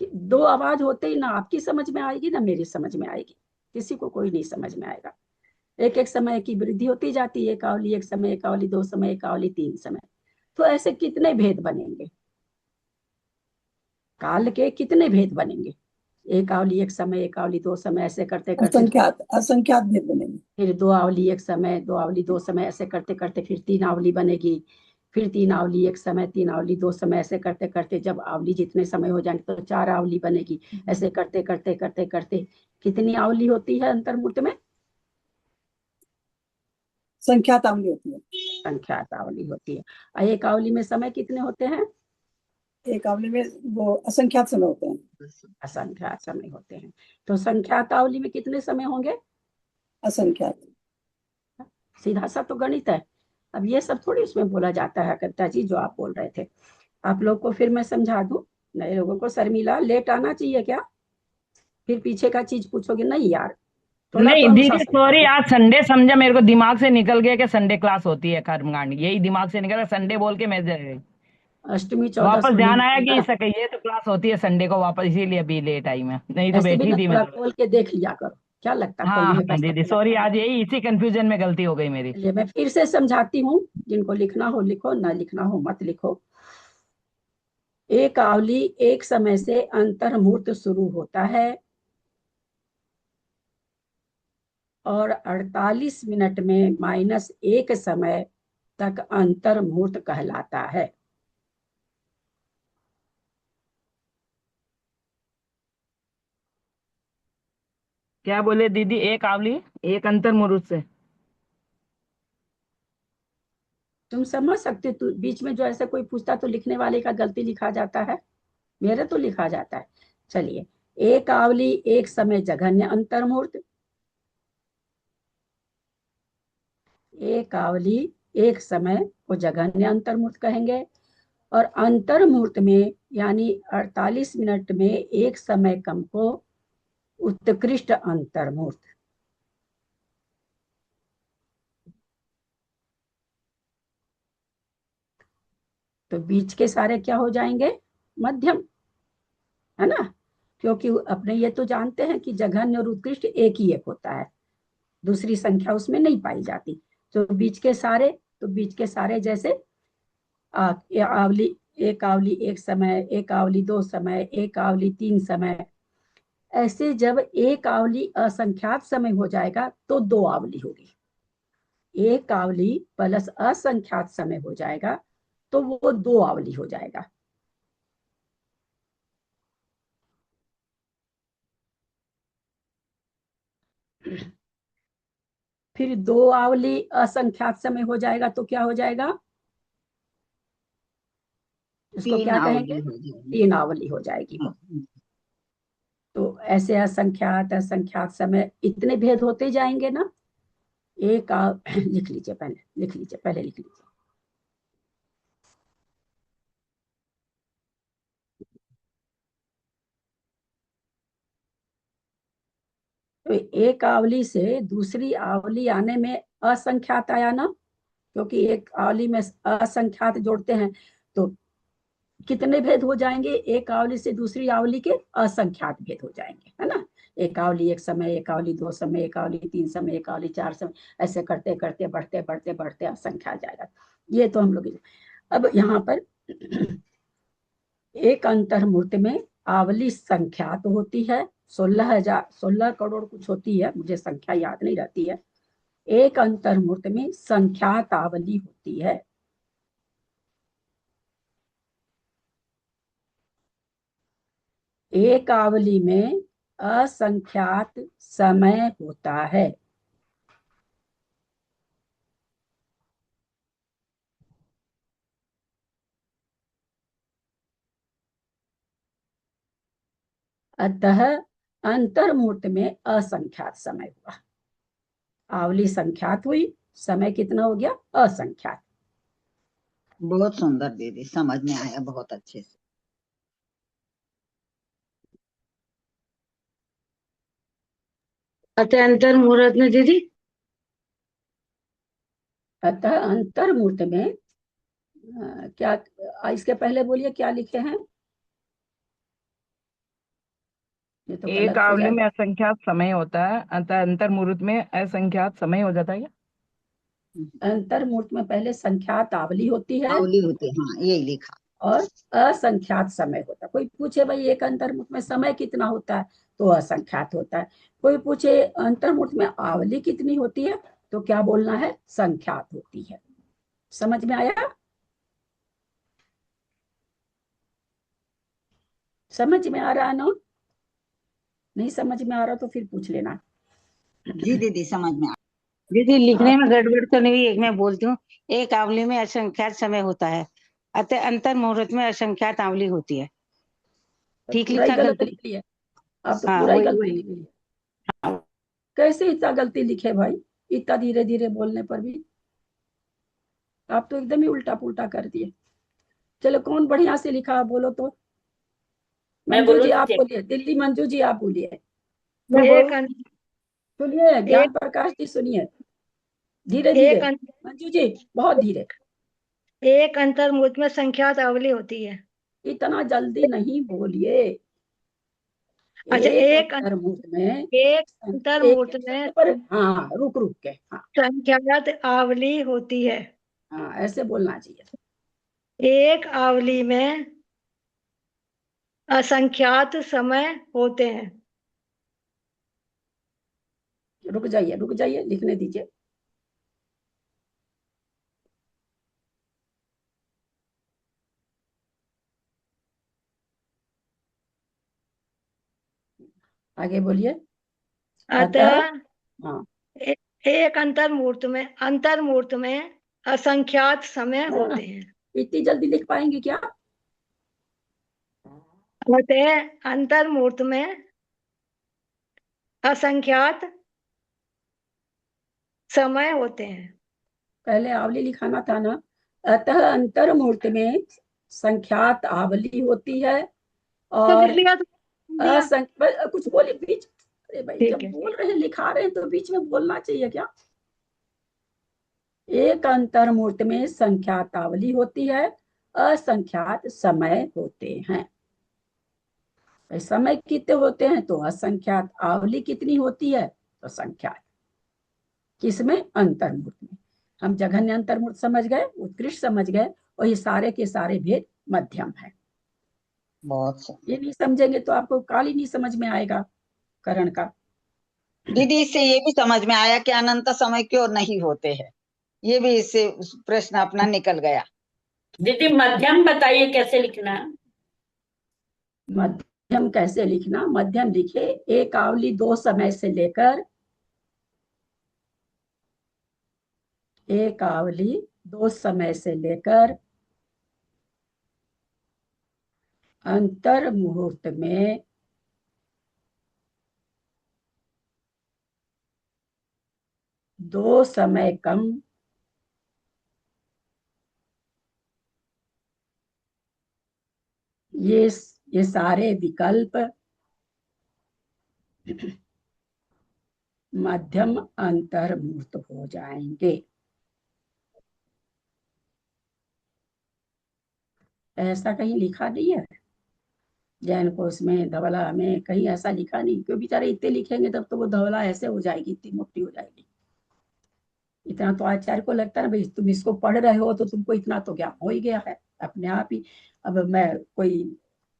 Speaker 1: कि दो आवाज होते ही ना आपकी समझ में आएगी ना मेरी समझ में आएगी, किसी को कोई नहीं समझ में आएगा। एक एक समय की वृद्धि होती जाती है, एकावली एक समय, एकावली दो समय, एकावली तीन समय, तो ऐसे कितने भेद बनेंगे, काल के कितने भेद बनेंगे, एकावली एक समय, एकावली दो समय, ऐसे करते करते
Speaker 4: असंख्यात असंख्यात भेद बनेंगे।
Speaker 1: फिर दो आवली एक समय, दो आवली दो समय, ऐसे करते करते फिर तीन आवली बनेगी, फिर तीन आवली एक समय, तीन आवली दो समय, ऐसे करते करते जब आवली जितने समय हो जाएंगे तो चार आवली बनेगी। ऐसे करते करते करते करते कितनी आवली होती है अंतर्मुक्त में?
Speaker 4: संख्यात आवली होती है।
Speaker 1: संख्यात आवली होती है। और एक आवली में समय कितने होते हैं?
Speaker 4: एक आवली में वो असंख्यात समय होते हैं।
Speaker 1: असंख्यात समय होते हैं। तो संख्यात आवली में कितने समय होंगे?
Speaker 4: असंख्यात।
Speaker 1: सीधा सा तो गणित है। अब ये सब थोड़ी उसमें बोला जाता है कविता जी, जो आप बोल रहे थे। आप लोग को फिर मैं समझा दूं, नए लोगों को, शर्मिला लेट आना चाहिए क्या? फिर पीछे का चीज पूछोगे नहीं यार, थोड़ा तो
Speaker 8: नहीं दीदी
Speaker 1: अनुशासन
Speaker 8: सॉरी,
Speaker 1: रखो।
Speaker 8: आज संडे समझा, मेरे को दिमाग से निकल गया कि संडे क्लास होती है कर्मकांड, यही दिमाग से निकला, संडे बोल के मैं
Speaker 1: अष्टमी
Speaker 8: वापस
Speaker 1: चौदस होने
Speaker 8: ध्यान आया
Speaker 1: वाली
Speaker 8: कि
Speaker 1: ना,
Speaker 8: ये तो क्लास होती है संडे को वापस, इसीलिए अभी लेट आई मैं, नहीं तो
Speaker 1: ऐसे भी
Speaker 8: बैठी
Speaker 1: ना
Speaker 8: थी मैं
Speaker 1: थोड़ा
Speaker 8: तो।
Speaker 1: खोल के देख लिया करो, क्या लगता है
Speaker 8: हाँ
Speaker 1: खोलने में
Speaker 8: हाँ
Speaker 1: पैसा
Speaker 8: दीदी
Speaker 1: तो
Speaker 8: सॉरी,
Speaker 1: लगता नहीं।
Speaker 8: आज यही इसी कंफ्यूजन में गलती हो गई मेरी।
Speaker 1: चलिए मैं फिर से समझाती हूँ, जिनको लिखना हो लिखो, ना लिखना हो मत लिखो। एक आवली एक समय से अंतर्मुहूर्त शुरू होता है और 48 मिनट में माइनस एक समय तक अंतर्मुहूर्त कहलाता है।
Speaker 8: क्या बोले दीदी? एक आवली एक अंतर मुहूर्त से?
Speaker 1: तुम समझ सकते, तू बीच में जो ऐसे कोई पूछता तो लिखने वाले का गलती लिखा जाता है, मेरे तो लिखा जाता है। चलिए, एक आवली एक समय जघन्य अंतर्मुहूर्त, एक आवली एक समय को जघन्य अंतर्मुहूर्त कहेंगे, और अंतर्मुहूर्त में यानी 48 मिनट में एक समय कम को उत्कृष्ट अंतर्मुहूर्त। तो बीच के सारे क्या हो जाएंगे? मध्यम, है ना, क्योंकि अपने ये तो जानते हैं कि जघन्य और उत्कृष्ट एक ही एक होता है, दूसरी संख्या उसमें नहीं पाई जाती। तो बीच के सारे, तो बीच के सारे जैसे आवली, एक आवली एक समय, एक आवली दो समय, एक आवली तीन समय, ऐसे जब एक आवली असंख्यात समय हो जाएगा तो दो आवली होगी। एक आवली प्लस असंख्यात समय हो जाएगा तो वो दो आवली हो जाएगा। फिर दो आवली असंख्यात समय हो जाएगा तो क्या हो जाएगा? इसको
Speaker 7: तीन
Speaker 1: क्या
Speaker 7: आवली
Speaker 1: कहेंगे?
Speaker 7: हो जाएगी।
Speaker 1: तीन आवली हो जाएगी वो। तो ऐसे असंख्यात असंख्यात समय इतने भेद होते जाएंगे ना। लिख लीजिए, पहले लिख लीजिए, पहले लिख लीजिए। तो एक आवली से दूसरी आवली आने में असंख्यात आया ना, क्योंकि एक आवली में असंख्यात जोड़ते हैं तो कितने भेद हो जाएंगे? एक आवली से दूसरी आवली के असंख्यात भेद हो जाएंगे, है ना। एक आवली एक समय, एक आवली दो समय, एक आवली तीन समय, एक आवली चार समय, ऐसे करते करते बढ़ते बढ़ते बढ़ते असंख्या जाएगा। ये तो हम लोग, अब यहाँ पर एक अंतर्मुहूर्त में आवली संख्यात होती है, 16,000 16 करोड़ कुछ होती है, मुझे संख्या याद नहीं रहती है। एक अंतर्मुहूर्त में संख्यात आवली होती है। एक आवली में असंख्यात समय होता है। अतः अंतर्मुहूर्त में असंख्यात समय हुआ। आवली संख्यात हुई, समय कितना हो गया? असंख्यात।
Speaker 7: बहुत सुंदर दीदी, समझ में आया बहुत अच्छे से।
Speaker 2: अतः अंतर मुहूर्त में दीदी,
Speaker 1: अतः अंतर्मुहूर्त में क्या, इसके पहले बोलिए क्या लिखे हैं? ये तो
Speaker 8: एक
Speaker 1: गलत हो
Speaker 8: आवली में
Speaker 1: जाएगा।
Speaker 8: असंख्यात समय होता है, अतः अंतर मुहूर्त में असंख्यात समय हो जाता है क्या?
Speaker 1: अंतर्मुहूर्त में पहले संख्यात आवली होती है
Speaker 7: आवली होती है, हाँ यही लिखा।
Speaker 1: और असंख्यात समय होता है। कोई पूछे भाई एक अंतर्मुहूर्त में समय कितना होता है, तो असंख्यात होता है। कोई पूछे अंतर्मुहूर्त में आवली कितनी होती है, तो क्या बोलना है? संख्यात होती है। समझ में आया? समझ में आ रहा है ना? नहीं समझ में आ रहा तो फिर पूछ लेना।
Speaker 7: जी दीदी समझ में आया।
Speaker 2: दीदी लिखने
Speaker 1: आप
Speaker 2: में गड़बड़ तो नहीं हुई? एक मैं बोलती हूँ, एक आवली में असंख्यात समय होता है, अतः अंतर मुहूर्त में असंख्यात आवली होती है। ठीक
Speaker 1: पूरा ही
Speaker 2: लिखा
Speaker 1: गलत
Speaker 2: गलती?
Speaker 1: लिख लिया। आप तो
Speaker 2: हाँ
Speaker 1: पूरा ही
Speaker 2: वही
Speaker 1: गलती
Speaker 2: वही।
Speaker 1: लिख लिया। कैसे इतना गलती लिखे भाई, इतना धीरे धीरे बोलने पर भी? आप तो एकदम ही उल्टा पुल्टा कर दिए। चलो कौन बढ़िया से लिखा बोलो तो।
Speaker 6: मैं
Speaker 1: मंजू
Speaker 6: बोलूं
Speaker 1: जी आप
Speaker 6: दीदी?
Speaker 1: बोलिए, दिल्ली मंजू जी आप बोलिए।
Speaker 2: मैं
Speaker 1: एक
Speaker 2: बोल
Speaker 1: सुनिए, ज्ञान
Speaker 2: एक
Speaker 1: प्रकाश जी सुनिए, धीरे धीरे।
Speaker 2: एक अं-
Speaker 1: मंजू जी बहुत धीरे।
Speaker 2: एक अंतर मुहूर्त में संख्यात आवली होती है।
Speaker 1: इतना जल्दी नहीं बोलिए।
Speaker 2: अच्छा,
Speaker 1: एक अंतर मुहूर्त में
Speaker 2: एक अंतर
Speaker 1: एक
Speaker 2: मुहूर्त
Speaker 1: एक
Speaker 2: में
Speaker 1: शब्द पर, हाँ रुक रुक के, हाँ
Speaker 2: संख्यात आवली होती है।
Speaker 1: हाँ ऐसे बोलना चाहिए।
Speaker 2: एक आवली में असंख्यात समय होते हैं।
Speaker 1: रुक जाइए, लिखने दीजिए। आगे बोलिए। अतः,
Speaker 2: अतः
Speaker 1: हाँ
Speaker 2: एक अंतर मुहूर्त में असंख्यात समय होते हैं।
Speaker 1: इतनी जल्दी लिख पाएंगे क्या?
Speaker 2: अतः अंतर मुहूर्त में असंख्यात समय होते हैं।
Speaker 1: पहले आवली लिखाना था ना। अतः अंतर मुहूर्त में संख्यात आवली होती है
Speaker 2: तो लिख
Speaker 1: और
Speaker 2: लिया तो दिया।
Speaker 1: कुछ बोले बीच। अरे भाई
Speaker 2: ठीक
Speaker 1: जब
Speaker 2: है।
Speaker 1: बोल रहे हैं लिखा रहे हैं तो बीच में बोलना चाहिए क्या? एक अंतर मुहूर्त में संख्यात आवली होती है, असंख्यात समय होते हैं। भाई समय कितने होते हैं, तो असंख्यात। आवली कितनी होती है, तो संख्यात। किसमें? अंतर मुहूर्त में। हम जघन्य अंतर मुहूर्त समझ गए, उत्कृष्ट समझ गए, और ये सारे के सारे भेद मध्यम है।
Speaker 7: बहुत सुंदर
Speaker 1: ये नहीं समझेंगे तो आपको काल ही नहीं समझ में आएगा करण का।
Speaker 7: दीदी, इससे ये भी समझ में आया कि अनंत समय क्यों नहीं होते हैं। ये भी इससे प्रश्न अपना निकल गया।
Speaker 6: दीदी मध्यम बताइए कैसे लिखना है?
Speaker 1: मध्यम कैसे लिखना? मध्यम लिखे, एक आवली दो समय से लेकर, एक आवली दो समय से लेकर अंतर मुहूर्त में दो समय कम ये सारे विकल्प मध्यम अंतर मुहूर्त हो जाएंगे। ऐसा कहीं लिखा नहीं है जैन कोश में, धवला में, कहीं ऐसा लिखा नहीं। क्यों बेचारे इतने लिखेंगे तब तो वो धवला ऐसे हो जाएगी, इतनी मोटी हो जाएगी। इतना तो आचार्य को लगता है ना भाई, तुम इसको पढ़ रहे हो तो तुमको इतना तो ज्ञान हो ही गया है अपने आप ही। अब मैं कोई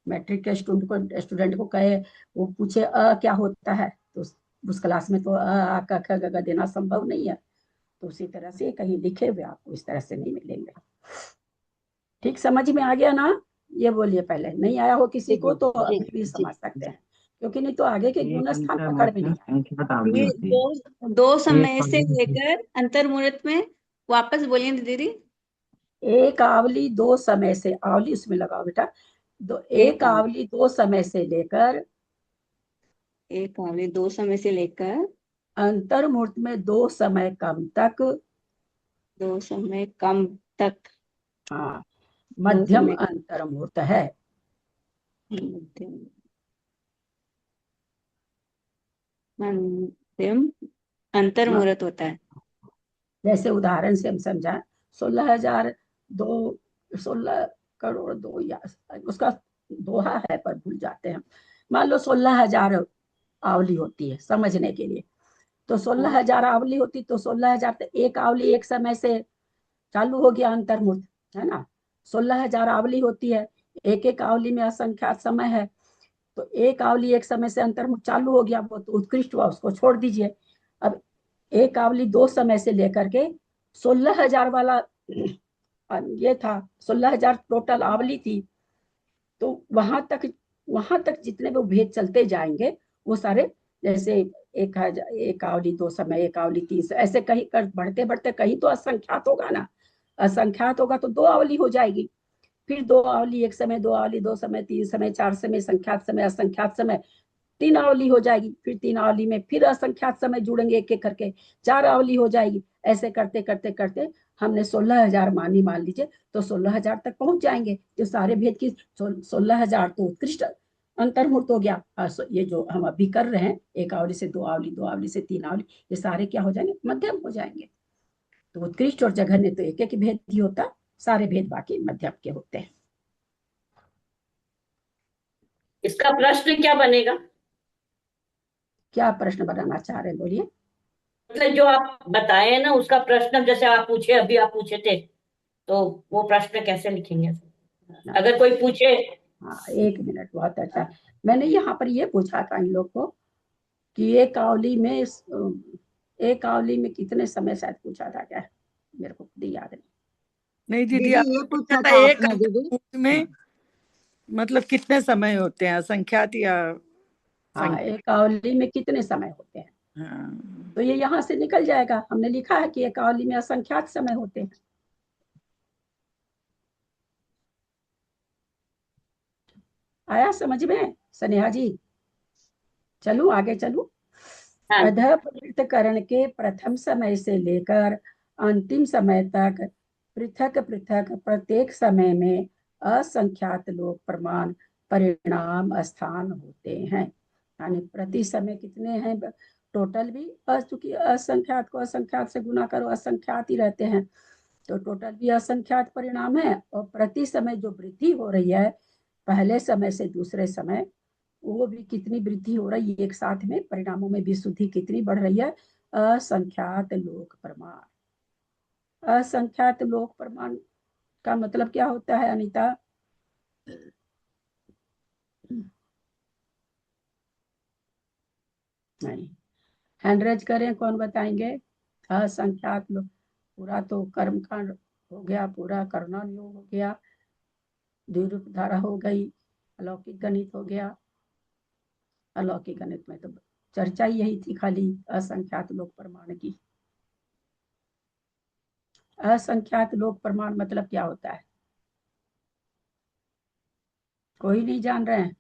Speaker 1: मैट्रिक के स्टूडेंट को कहे, वो पूछे क्या होता है, तो उस क्लास में तो आ क ख ग घ देना संभव नहीं है। तो उसी तरह से कहीं लिखे हुए आपको इस तरह से नहीं मिलेंगे। ठीक समझ में आ गया ना? ये बोलिए, पहले नहीं आया हो किसी को तो
Speaker 7: जी
Speaker 1: अभी भी
Speaker 7: जी
Speaker 1: समझ सकते हैं, क्योंकि नहीं तो आगे के
Speaker 8: एक
Speaker 1: गुण स्थान
Speaker 8: अंतर
Speaker 1: पकड़
Speaker 8: मुहूर्त
Speaker 1: में
Speaker 8: में
Speaker 1: नहीं आए।
Speaker 8: संख्यात आवली
Speaker 9: ये
Speaker 8: होती है।
Speaker 9: दो समय
Speaker 8: एक
Speaker 9: से
Speaker 8: आवली
Speaker 9: लेकर अंतर मुहूर्त में, वापस बोलिए दीदी।
Speaker 1: एक आवली दो समय से, आवली उसमें लगाओ बेटा। एक
Speaker 9: एक
Speaker 1: आवली दो समय से लेकर
Speaker 9: एक आवली 2 समय से लेकर
Speaker 1: अंतर मुहूर्त में 2 समय कम तक,
Speaker 9: 2 समय कम तक,
Speaker 1: हाँ,
Speaker 9: 2
Speaker 1: मध्यम
Speaker 9: समय
Speaker 1: अंतर मुहूर्त है।
Speaker 9: मध्यम मध्यम अंतर मुहूर्त होता है।
Speaker 1: जैसे उदाहरण से हम समझाएं, 16,000 दो 16 करोड़ दो, या उसका दोहा है पर भूल जाते हैं। मान लो 16,000 आवली होती है समझने के लिए, तो 16,000 आवली होती तो 16,000 तो एक आवली एक समय से चालू हो गया अंतर्मुहूर्त, है ना। 16,000 आवली होती है, एक एक आवली में असंख्यात समय है, तो एक आवली एक समय से अंतर्मुहूर्त चालू हो गया, वो तो उत्कृष्ट हुआ, उसको छोड़ दीजिए। अब एक आवली 2 समय से लेकर के 16,000 वाला ये था, 16,000 टोटल आवली थी, तो वहां तक जितने वो भेद चलते जाएंगे वो सारे, जैसे 1,000 एक आवली 2 समय, एक आवली 3 समय, ऐसे कहीं कर बढ़ते बढ़ते कहीं तो असंख्यात होगा ना, असंख्यात होगा तो 2 आवली हो जाएगी, फिर 2 आवली एक समय, 2 आवली 2 समय, 3 समय, 4 समय, संख्यात समय, असंख्यात समय, 3 आवली हो जाएगी, फिर 3 आवली में फिर असंख्यात समय जुड़ेंगे एक एक करके, 4 आवली हो जाएगी। ऐसे करते करते करते हमने 16,000 मान लीजिए, तो 16,000 तक पहुंच जाएंगे, जो सारे भेद की 16,000 तो उत्कृष्ट अंतर्मुहूर्त हो गया। ये जो हम अभी कर रहे हैं, एक आवली से 2 आवली, 2 आवली से 3 आवली, ये सारे क्या हो जाएंगे, मध्यम हो जाएंगे। तो उत्कृष्ट और जघन्य तो एक एक भेद ही होता, सारे भेद बाकी मध्यम के होते हैं।
Speaker 6: इसका प्रश्न क्या बनेगा?
Speaker 1: क्या प्रश्न बनाना चाह रहे हैं, बोलिए।
Speaker 6: मतलब जो आप बताए ना उसका प्रश्न, जैसे आप पूछे, अभी आप पूछे थे, तो वो प्रश्न कैसे लिखेंगे अगर कोई पूछे?
Speaker 1: हाँ, 1 मिनट, बहुत अच्छा। मैंने यहाँ पर ये पूछा था इन लोग को कि एक आवली में कितने समय, शायद पूछा था क्या, मेरे को खुद याद नहीं।
Speaker 3: नहीं दीदी,
Speaker 7: दीदी
Speaker 3: आपने
Speaker 7: ये
Speaker 3: पूछा
Speaker 7: पूछा
Speaker 3: था
Speaker 7: था
Speaker 3: एक
Speaker 7: आपने दीदी।
Speaker 3: मुहूर्त में मतलब कितने समय होते हैं, असंख्यात या
Speaker 1: हाँ,
Speaker 3: संख्या?
Speaker 1: एक आवली में कितने समय होते हैं,
Speaker 3: हाँ।
Speaker 1: तो ये यहाँ से निकल जाएगा। हमने लिखा है कि एक आवली में असंख्यात समय होते हैं। आया समझ में स्नेहा जी? चलूं आगे, चलूं।
Speaker 6: हाँ,
Speaker 1: अतः प्रवृत्तकरण के प्रथम समय से लेकर अंतिम समय तक पृथक पृथक प्रत्येक समय में असंख्यात लोक प्रमाण परिणाम स्थान होते हैं। यानी प्रति समय कितने हैं टोटल भी, चूंकि असंख्यात को असंख्यात से गुना करो, असंख्यात ही रहते हैं, तो टोटल भी असंख्यात परिणाम है। और प्रति समय जो वृद्धि हो रही है पहले समय से दूसरे समय, वो भी कितनी वृद्धि हो रही है, एक साथ में परिणामों में विशुद्धि कितनी बढ़ रही है, असंख्यात लोक प्रमाण। असंख्यात लोक प्रमाण का मतलब क्या होता है अनीता? नहीं, हैंड रेज करें, कौन बताएंगे? असंख्यात लोग, पूरा तो कर्म कांड हो गया, पूरा करना योग हो गया, द्विरूप धारा हो गई, अलौकिक गणित हो गया। अलौकिक गणित में तो चर्चा ही यही थी खाली असंख्यात लोक प्रमाण की। असंख्यात लोक प्रमाण मतलब क्या होता है, कोई नहीं जान रहे हैं?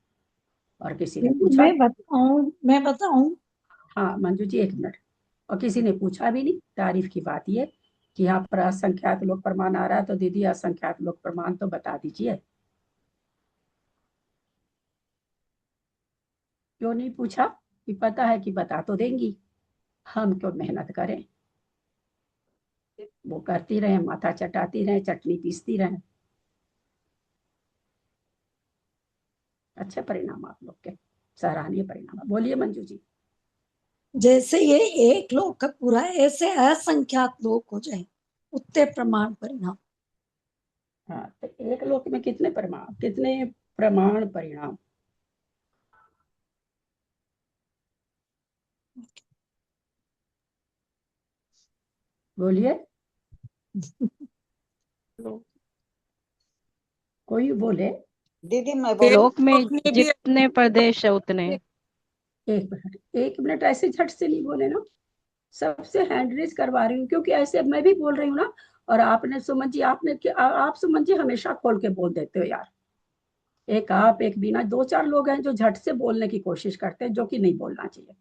Speaker 1: और किसी ने पूछा?
Speaker 10: मैं बताऊं।
Speaker 1: हाँ मंजू जी, 1 मिनट। और किसी ने पूछा भी नहीं। तारीफ की बात ये कि यहाँ पर असंख्यात लोक प्रमाण आ रहा है, तो दीदी असंख्यात लोक प्रमाण तो बता दीजिए। क्यों नहीं पूछा? कि पता है कि बता तो देंगी, हम क्यों मेहनत करें, वो करती रहे, माथा चटाती रहे, चटनी पीसती रहे। अच्छे परिणाम आप लोग के, सराहनीय परिणाम। बोलिए मंजू जी।
Speaker 10: जैसे ये एक लोक का पूरा, ऐसे असंख्यात लोक हो जाए, उतने प्रमाण परिणाम।
Speaker 1: हाँ, तो एक लोक में कितने प्रमाण परिणाम? बोलिए, कोई बोले।
Speaker 7: दीदी मैं
Speaker 3: एक
Speaker 7: बोलूं?
Speaker 5: लोक में
Speaker 3: लोक में भी
Speaker 5: जितने प्रदेश है उतने।
Speaker 1: 1 मिनट, 1 मिनट, ऐसे झट से नहीं बोले ना, सबसे हैंड रेज करवा रही हूँ, क्योंकि ऐसे मैं भी बोल रही हूँ ना। और आपने सुमन जी, आप सुमन जी हमेशा खोल के बोल देते हो यार। एक आप एक बीना, 2-4 लोग हैं जो झट से बोलने की कोशिश करते हैं, जो कि नहीं बोलना चाहिए,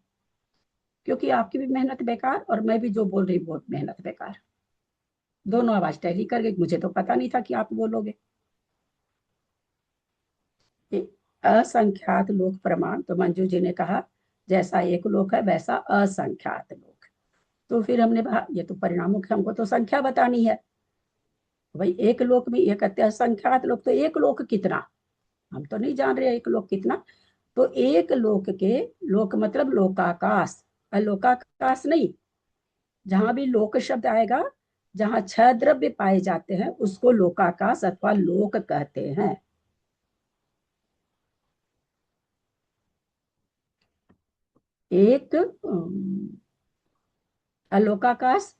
Speaker 1: क्योंकि आपकी भी मेहनत बेकार और मैं भी जो बोल रही बहुत मेहनत बेकार। दोनों आवाज टैली कर गई, मुझे तो पता नहीं था कि आप बोलोगे। असंख्यात लोक प्रमाण, तो मंजू जी ने कहा जैसा एक लोक है वैसा असंख्यात लोक। तो फिर हमने कहा ये तो परिणामों की हमको तो संख्या बतानी है भाई। एक लोक में ये कहते हैं असंख्यात लोक, तो एक लोक कितना, हम तो नहीं जान रहे एक लोक कितना। तो एक लोक के, लोक मतलब लोकाकाश, अलोकाकाश नहीं। जहां भी लोक शब्द आएगा, जहां 6 द्रव्य पाए जाते हैं उसको लोकाकाश अथवा लोक कहते हैं। एक अलोकाकाश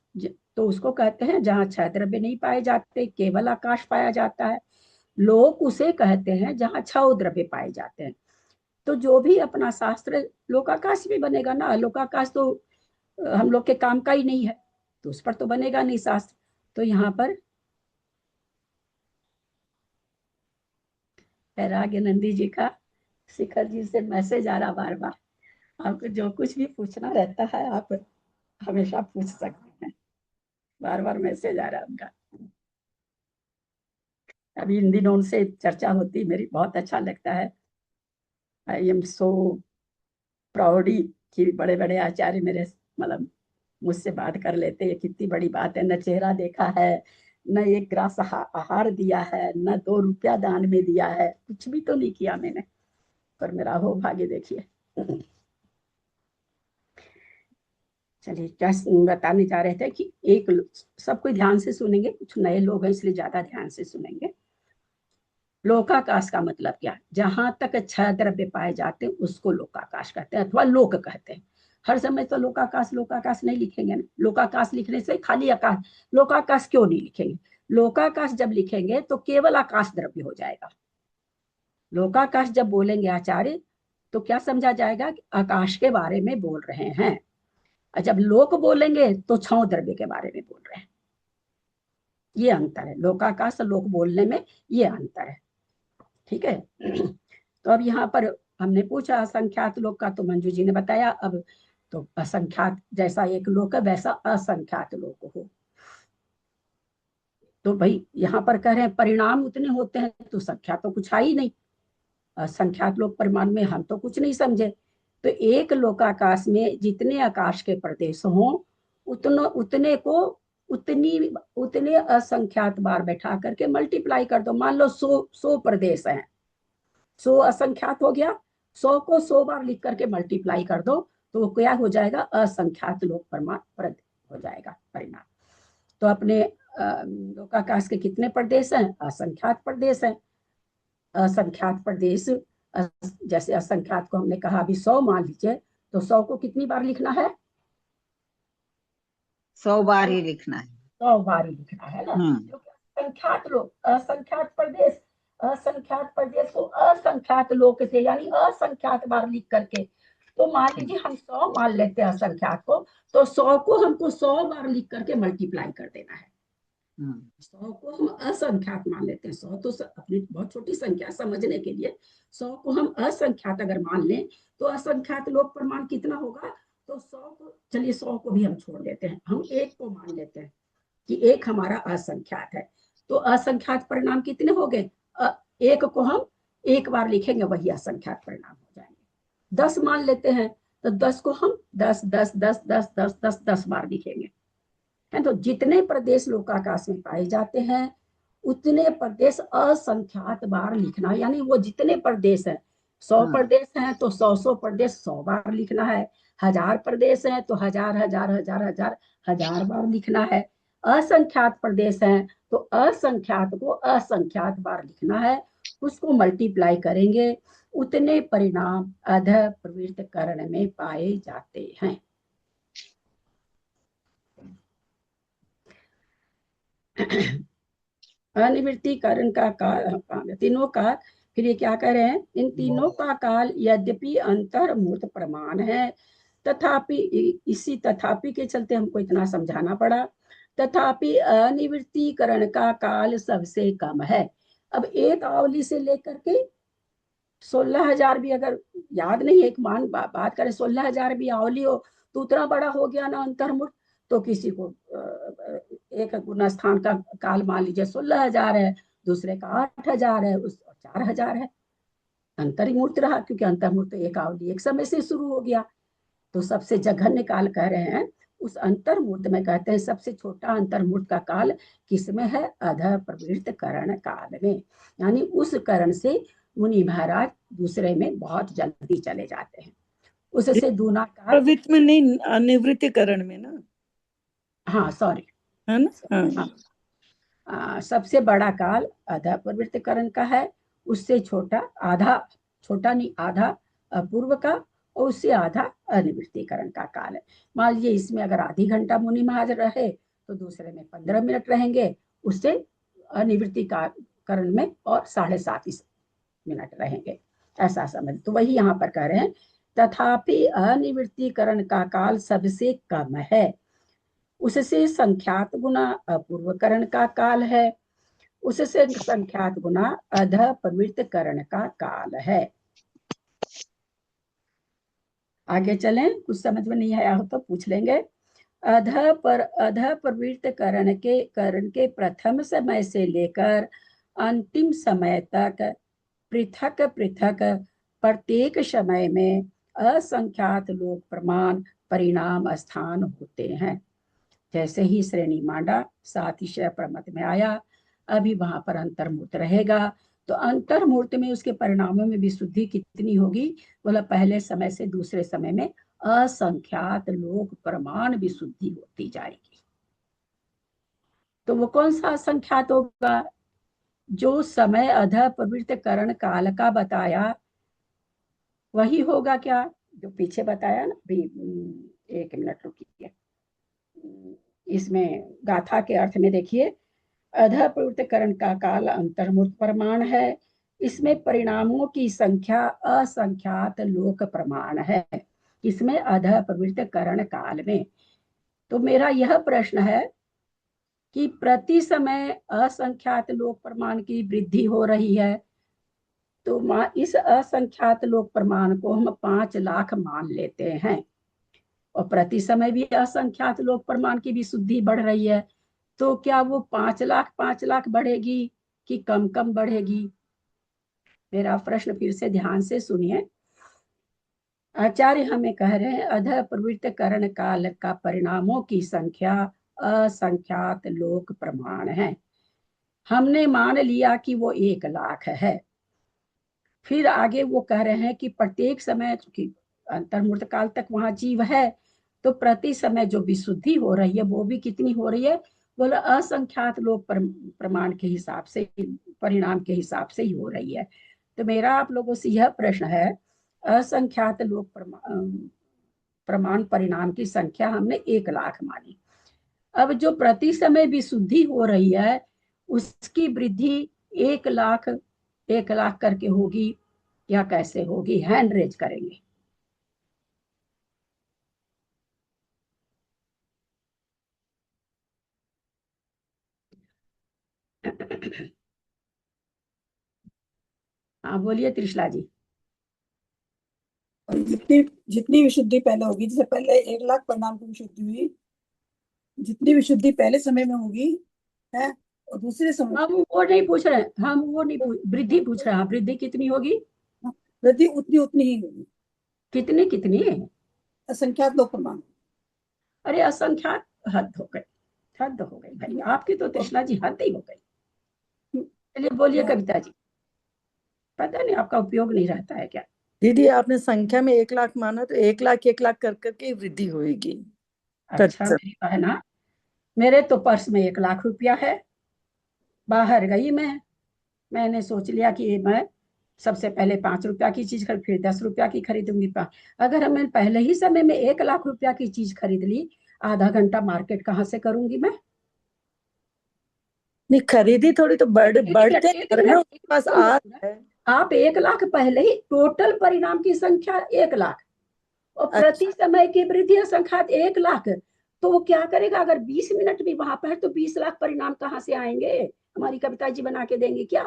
Speaker 1: तो उसको कहते हैं जहां 6 द्रव्य नहीं पाए जाते, केवल आकाश पाया जाता है। लोक उसे कहते हैं जहां 6 द्रव्य पाए जाते हैं। तो जो भी अपना शास्त्र, लोकाकाश भी बनेगा ना, अलोकाकाश तो हम लोग के काम का ही नहीं है, तो उस पर तो बनेगा नहीं शास्त्र। तो यहाँ पर रागनंदी जी का शिखर जी से मैसेज आ रहा बार बार, आपको जो कुछ भी पूछना रहता है आप हमेशा पूछ सकते हैं। बार बार मैसेज आ रहा है उनका। अभी इन दिनों उनसे चर्चा होती मेरी, बहुत अच्छा लगता है। आई एम सो प्राउडी कि बड़े बड़े आचार्य मेरे मतलब मुझसे बात कर लेते हैं। कितनी बड़ी बात है, न चेहरा देखा है, न एक ग्रास आहार दिया है, न 2 रुपया दान में दिया है, कुछ भी तो नहीं किया मैंने, पर मेरा हो भाग्य देखिए। चलिए क्या बताने जा रहे थे कि एक सब कोई ध्यान से सुनेंगे, कुछ नए लोग हैं इसलिए ज्यादा ध्यान से सुनेंगे। लोकाकाश का मतलब क्या, जहां तक 6 द्रव्य पाए जाते हैं उसको लोकाकाश कहते हैं अथवा लोक कहते हैं। हर समय तो लोकाकाश लोकाकाश नहीं लिखेंगे ना, लोकाकाश लिखने से खाली आकाश, लोकाकाश क्यों नहीं लिखेंगे। लोकाकाश जब लिखेंगे तो केवल आकाश द्रव्य हो जाएगा। लोकाकाश जब बोलेंगे आचार्य तो क्या समझा जाएगा कि आकाश के बारे में बोल रहे हैं, और जब लोक बोलेंगे तो 6 द्रव्य के बारे में बोल रहे हैं। ये अंतर है, लोकाकाश लोक बोलने में ये अंतर है। ठीक है। तो अब यहाँ पर हमने पूछा असंख्यात लोक का, तो मंजू जी ने बताया। अब तो असंख्यात जैसा एक लोक है वैसा असंख्यात लोक हो। तो भाई यहाँ पर कह रहे हैं परिणाम उतने होते हैं, तो संख्या तो कुछ आई नहीं। असंख्यात लोक परिमाण में हम तो कुछ नहीं समझे। तो एक लोकाकाश में जितने आकाश के प्रदेश हों उतने को उतने असंख्यात बार बैठा करके मल्टीप्लाई कर दो। मान लो 100 प्रदेश हैं, 100 असंख्यात हो गया, 100 को 100 बार लिख करके मल्टीप्लाई कर दो, तो वो क्या हो जाएगा, असंख्यात लोक प्रमाण हो जाएगा परिणाम। तो अपने लोकाकाश के कितने प्रदेश हैं, असंख्यात प्रदेश हैं। असंख्यात प्रदेश, जैसे असंख्यात को हमने कहा अभी 100 मान लीजिए, तो 100 को कितनी बार लिखना है,
Speaker 7: 100 बार ही लिखना है।
Speaker 1: 100 बार ही लिखना है ना, क्योंकि असंख्यात लोग, असंख्यात प्रदेश, असंख्यात प्रदेश को असंख्यात लोक से यानी असंख्यात बार लिख करके, तो मान लीजिए हम 100 मान लेते हैं असंख्यात को, तो 100 को हमको 100 बार लिख करके मल्टीप्लाई कर देना है। 100 को हम असंख्यात मान लेते हैं, 100 तो अपनी बहुत छोटी संख्या समझने के लिए, 100 को हम असंख्यात अगर मान लें तो असंख्यात लोक प्रमाण कितना होगा। तो 100 को, चलिए 100 को भी हम छोड़ देते हैं, हम 1 को मान लेते हैं कि 1 हमारा असंख्यात है। तो असंख्यात परिणाम कितने हो गए, 1 को हम 1 बार लिखेंगे वही असंख्यात परिणाम हो जाएंगे। 10 मान लेते हैं, तो 10 को हम 10 10 10 10 10 10 10 बार लिखेंगे। है तो जितने प्रदेश लोकाकाश में पाए जाते हैं उतने प्रदेश असंख्यात बार लिखना, यानी वो जितने प्रदेश हैं, 100 प्रदेश हैं तो 100 प्रदेश 100 बार लिखना है, 1000 प्रदेश हैं तो 1000 1000 1000 1000 1000 बार लिखना है, असंख्यात प्रदेश हैं तो असंख्यात को असंख्यात बार लिखना है। उसको मल्टीप्लाई करेंगे, उतने परिणाम अध प्रवृत्त करण में पाए जाते हैं। अनिवृत्ति करण का काल, तीनों का, फिर ये क्या कह रहे हैं, इन तीनों का काल यद्यपि अंतर्मूर्त प्रमाण है, तथापि इसी तथापि के चलते हमको इतना समझाना पड़ा, तथापि अनिवृत्तीकरण का काल सबसे कम है। अब एक आवली से लेकर के 16,000 भी अगर याद नहीं, एक बात करें 16,000 भी आवली हो तो उतना बड़ा हो गया ना अंतर्मुख। तो किसी को एक गुना स्थान का काल मान लीजिए 16,000 है, दूसरे का 8,000 है, उस 4,000 है, अंतर ही मूर्त रहा, क्योंकि अंतर्मूर्त एक आवली एक समय से शुरू हो गया। तो सबसे जघन्य काल कह रहे हैं उस अंतर्मूर्त में, कहते हैं सबसे छोटा अंतर्मूर्त का काल किसमें है? अध प्रवृत्त करण काल में। यानी उस करण से मुनि महाराज दूसरे में बहुत जल्दी चले जाते हैं, उससे दूना काल।
Speaker 3: प्रवृत्त में नहीं, निवृत्तिकरण में ना।
Speaker 1: हाँ सॉरी,
Speaker 3: है ना।
Speaker 1: हाँ। सबसे बड़ा काल अध प्रवृत्तिकरण का है, उससे छोटा आधा, छोटा नहीं आधा पूर्व का, और उससे आधा अनिवृत्तिकरण का काल है। मान लीजिए इसमें अगर आधी घंटा मुनि महाराज रहे तो दूसरे में 15 मिनट रहेंगे, उससे अनिवृत्तिकरण में और 7.5 मिनट रहेंगे, ऐसा समझ। तो वही यहाँ पर कह रहे हैं, तथापि अनिवृत्तिकरण का काल सबसे कम है, उससे संख्यात गुना अपूर्वकरण का काल है, उससे संख्यात गुना अध प्रवृत्तकरण का काल है। आगे चलें, कुछ समझ में नहीं आया हो तो पूछ लेंगे। अध प्रवृत्त करण के प्रथम समय से लेकर अंतिम समय तक पृथक पृथक प्रत्येक समय में असंख्यात लोक प्रमाण परिणाम स्थान होते हैं। जैसे ही श्रेणी मांडा 7 प्रमथ में आया, अभी वहां पर अंतर्मूर्त रहेगा, तो अंतर्मूर्त में उसके परिणामों में विशुद्धि कितनी होगी? बोला पहले समय से दूसरे समय में असंख्यात लोक प्रमाण विशुद्धि होती जाएगी। तो वो कौन सा असंख्यात होगा? जो समय अध प्रवृत्त करण काल का बताया वही होगा क्या? जो पीछे बताया ना भी, 1 मिनट रुकिए, इसमें गाथा के अर्थ में देखिए, अध प्रवृत्तकरण का काल अंतर्मूर्त प्रमाण है, इसमें परिणामों की संख्या असंख्यात लोक प्रमाण है, इसमें अध प्रवृत्तकरण काल में। तो मेरा यह प्रश्न है कि प्रति समय असंख्यात लोक प्रमाण की वृद्धि हो रही है, तो इस असंख्यात लोक प्रमाण को हम 5 लाख मान लेते हैं, और प्रति समय भी असंख्यात लोक प्रमाण की विशुद्धि बढ़ रही है, तो क्या वो 5 लाख बढ़ेगी कि कम कम बढ़ेगी? मेरा प्रश्न फिर से ध्यान से सुनिए। आचार्य हमें कह रहे हैं अध प्रवृत्त करण काल का परिणामों की संख्या असंख्यात लोक प्रमाण है। हमने मान लिया कि वो 1 लाख है। फिर आगे वो कह रहे हैं कि प्रत्येक समय, चूंकि अंतर्मूर्त काल तक वहां जीव है, तो प्रति समय जो विशुद्धि हो रही है वो भी कितनी हो रही है? बोला असंख्यात लोक प्रमाण के हिसाब से, परिणाम के हिसाब से ही हो रही है। तो मेरा आप लोगों से यह प्रश्न है, असंख्यात लोक प्रमाण परिणाम की संख्या हमने 1 लाख मानी, अब जो प्रति समय विशुद्धि हो रही है उसकी वृद्धि 1 लाख करके होगी या कैसे होगी? हैंड रेज करेंगे। हाँ बोलिए त्रिशला जी।
Speaker 4: और जितनी जितनी विशुद्धि पहले होगी, जैसे पहले 1 लाख परिणाम की विशुद्धि हुई, जितनी विशुद्धि पहले समय में होगी है, और दूसरे समय
Speaker 1: हम वो नहीं पूछ रहे, हम वो नहीं वृद्धि पूछ रहे हैं। वृद्धि कितनी होगी?
Speaker 4: वृद्धि उतनी ही होगी।
Speaker 1: कितनी कितनी?
Speaker 4: असंख्यात लोक प्रमाण।
Speaker 1: अरे असंख्यात हद हो गई, हद हो गई भाई आपकी तो त्रिशला जी, हद ही हो गई। चलिए बोलिए कविता जी। पता नहीं आपका उपयोग नहीं रहता है क्या?
Speaker 3: दीदी आपने संख्या में 1 लाख माना, तो 1 लाख कर करके वृद्धि होगी।
Speaker 1: अच्छा मेरी बहना, मेरे तो पर्स में 1 लाख रुपया है, बाहर गई मैंने सोच लिया कि मैं सबसे पहले 5 रुपया की चीज खरीद, फिर 10 रुपया की खरीदूंगी। अगर हम पहले ही समय में 1 लाख रुपया की चीज खरीद ली, आधा घंटा मार्केट कहाँ से करूंगी मैं?
Speaker 3: नहीं खरीदी थोड़ी तो बढ़ते पास
Speaker 1: आप 1 लाख पहले ही, टोटल परिणाम की संख्या 1 लाख और प्रति समय की वृद्धि संख्या 1 लाख, तो वो क्या करेगा? अगर 20 मिनट भी वहां पर है तो 20 लाख परिणाम कहाँ से आएंगे? हमारी कविता जी बना के देंगे क्या?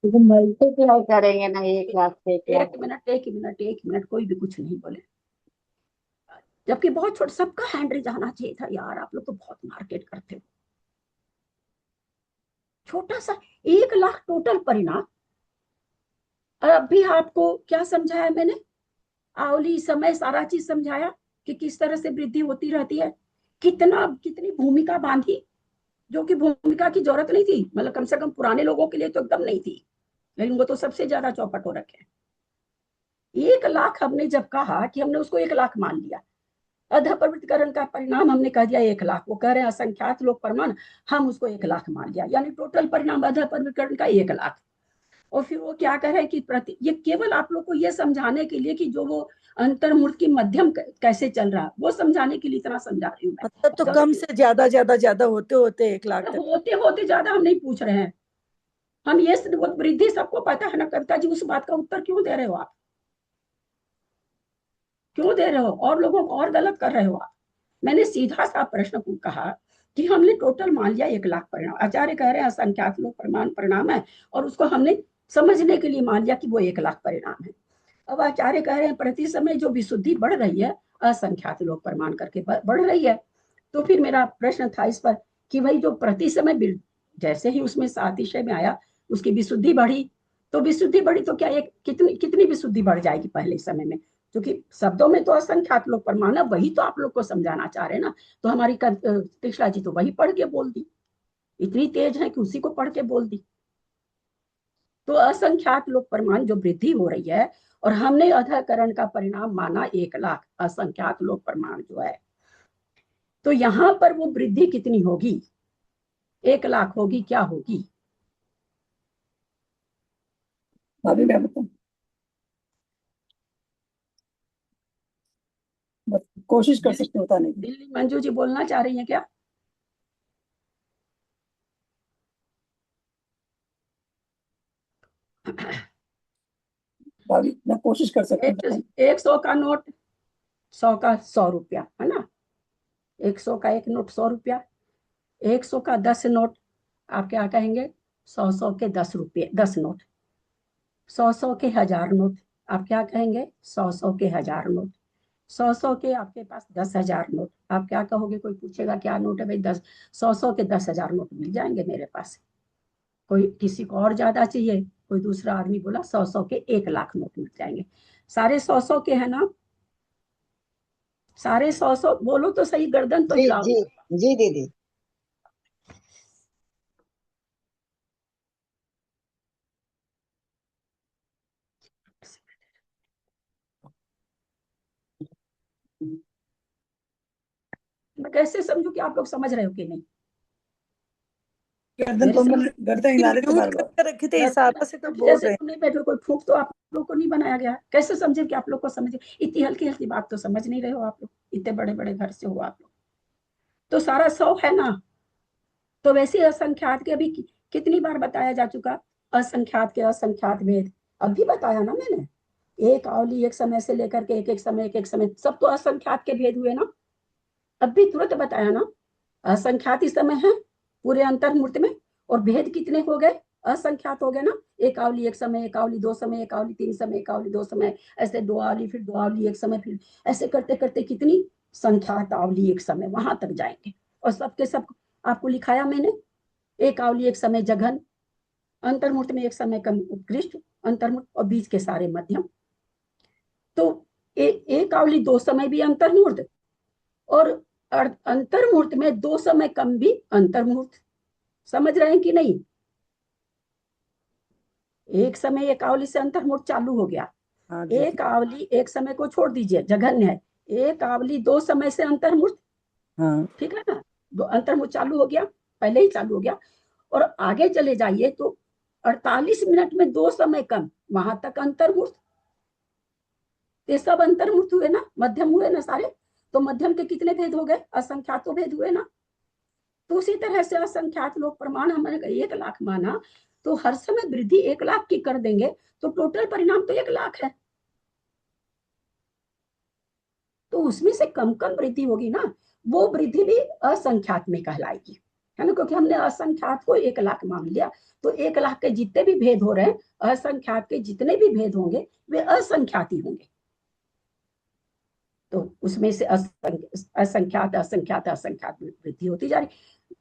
Speaker 2: मल्टीप्लाई करेंगे ना 1 लाख से 1 लाख।
Speaker 1: एक मिनट कोई भी कुछ नहीं बोले, जबकि बहुत छोटा, सबका हैंड रेज आना चाहिए था यार, आप लोग तो बहुत मार्केट करते हो। छोटा सा 1 लाख टोटल परिणाम। अभी आपको क्या समझाया मैंने, आवली समय सारा चीज समझाया कि किस तरह से वृद्धि होती रहती है, कितनी भूमिका बांधी, जो कि भूमिका की जरूरत नहीं थी, मतलब कम से कम पुराने लोगों के लिए तो एकदम नहीं थी, लेकिन वो तो सबसे ज्यादा चौपट हो रखे हैं। 1 लाख हमने जब कहा कि हमने उसको 1 लाख मान लिया, अधप्रवृत्तिकरण का परिणाम हमने कह दिया 1 लाख, वो कह रहे हैं असंख्यात लोक प्रमाण, हम उसको 1 लाख मान लिया, यानी टोटल परिणाम अधप्रवृत्तिकरण का 1 लाख। और फिर वो क्या कह रहे हैं कि ये केवल आप लोग को ये समझाने के लिए कि जो वो अंतर्मूर्त की मध्यम कैसे चल रहा है वो समझाने के लिए इतना समझा रही हूँ मैं।
Speaker 3: मतलब तो कम से ज्यादा ज्यादा ज्यादा होते होते 1 लाख तक।
Speaker 1: होते होते ज्यादा हम नहीं पूछ रहे हैं, हम ये वृद्धि सबको पता है ना। कविता जी, उस बात का उत्तर क्यों दे रहे हो आप, क्यों दे रहे हो और लोगों को और गलत कर रहे हो आप। मैंने सीधा सा प्रश्न को कहा कि हमने टोटल मान लिया 1 लाख परिणाम, आचार्य कह रहे हैं असंख्यात लोक प्रमाण परिणाम है, और उसको हमने समझने के लिए मान लिया कि वो 1 लाख परिणाम है। अब आचार्य कह रहे हैं प्रति समय जो विशुद्धि बढ़ रही है असंख्यात लोक प्रमाण करके बढ़ रही है। तो फिर मेरा प्रश्न था इस पर कि भाई जो प्रति समय, जैसे ही उसमें सातिशय में आया उसकी विशुद्धि बढ़ी, तो विशुद्धि बढ़ी तो क्या एक कितनी विशुद्धि बढ़ जाएगी पहले समय में, क्योंकि शब्दों में तो असंख्यात लोक प्रमाण है, वही तो आप लोग को समझाना चाह रहे हैं ना। तो हमारी तीक्षणा जी तो वही पढ़ के बोल दी, इतनी तेज है कि उसी को पढ़ के बोल दी। तो असंख्यात लोक प्रमाण जो वृद्धि हो रही है, और हमने अधकरण का परिणाम माना 1 लाख असंख्यात लोक प्रमाण जो है, तो यहां पर वो वृद्धि कितनी होगी, 1 लाख होगी, क्या होगी?
Speaker 4: भाभी मैं बताऊं, कोशिश कर सकते हो बताने की।
Speaker 1: दिल्ली मंजू जी बोलना चाह रही हैं क्या?
Speaker 4: भाभी मैं कोशिश कर सकती हूँ बताने की।
Speaker 1: 100 का नोट, 100 का 100 रुपया है ना, 100 का एक नोट 100 रुपया, 100 का 10 नोट, आप क्या कहेंगे, 100 के 10 रुपये 10 नोट, 100 के 1000 नोट, आप क्या कहेंगे, 100 के 1000 नोट, 100 के आपके पास 10,000 नोट, आप क्या कहोगे, कोई पूछेगा क्या नोट है भाई, 100 के 10,000 नोट मिल जाएंगे मेरे पास। कोई किसी को और ज्यादा चाहिए, कोई दूसरा आदमी बोला 100 के 1 लाख नोट मिल जाएंगे। सारे 100 के है ना, सारे 100 बोलो तो सही, गर्दन तो
Speaker 7: जी
Speaker 1: हिलाओ।
Speaker 7: जी जी दीदी।
Speaker 1: मैं कैसे समझू कि आप लोग समझ रहे हो कि नहीं?
Speaker 4: गर्दन हिला रहे थे बार बार।
Speaker 3: करके रखे थे, इशारा से तो बोल
Speaker 1: जैसे
Speaker 3: रहे हैं।
Speaker 1: तुम नहीं बैठे, कोई फूंक तो आप लोग को नहीं बनाया गया, कैसे समझे कि आप लोग को समझे, इतनी हल्की हल्की बात तो समझ नहीं रहे हो आप लोग, इतने बड़े बड़े घर से हो आप लोग। तो सारा 100 है ना, तो वैसे असंख्यात के अभी कितनी बार बताया जा चुका, असंख्यात के असंख्यात भेद, अभी बताया ना मैंने, एक आवली एक समय से लेकर के एक एक समय सब तो असंख्यात के भेद हुए ना, अभी तुरंत बताया ना। असंख्यात ही समय है पूरे अंतर्मूर्त में, और भेद कितने हो गए, असंख्यात हो गए ना, एक आवली एक समय, एक आवली 2 समय, एक आवली 3 समय, एक आवली 2 समय, ऐसे 2 आवली, फिर 2 आवली 1 समय, फिर ऐसे करते करते कितनी संख्यात आवली 1 समय, वहां तक जाएंगे। और सबके सब आपको लिखाया मैंने, एक आवली 1 समय जघन, अंतर्मूर्त में 1 समय कम उत्कृष्ट अंतर्मूर्त, और बीच के सारे मध्यम। तो एक आवली 2 समय भी अंतर्मूर्त, और अंतर्मूर्त में 2 समय कम भी अंतर्मूर्त, समझ रहे हैं कि नहीं? एक समय एक आवली से अंतर्मूर्त चालू हो गया, एक आवली एक समय को छोड़ दीजिए जघन्य है, एक आवली 2 समय से अंतर्मूर्त, ठीक है ना, दो अंतर्मूर्त चालू हो गया, पहले ही चालू हो गया। और आगे चले जाइए तो 48 मिनट में 2 समय कम, वहां तक अंतर्मूर्त, ये सब अंतर्मूर्त हुए ना, मध्यम हुए ना सारे। तो मध्यम के कितने भेद हो गए, असंख्यात भेद हुए ना। तो उसी तरह से असंख्यात लोक प्रमाण हमने 1 लाख माना, तो हर समय वृद्धि 1 लाख की कर देंगे, तो टोटल परिणाम तो 1 लाख है, तो उसमें से कम कम वृद्धि होगी ना, वो वृद्धि भी असंख्यात में कहलाएगी। है ना, क्योंकि हमने असंख्यात को 1 लाख मान लिया। तो 1 लाख के जितने भी भेद हो रहे हैं, असंख्यात के जितने भी भेद होंगे वे असंख्यात ही होंगे। तो उसमें से असंख्यात असंख्यात असंख्यात वृद्धि होती जा रही।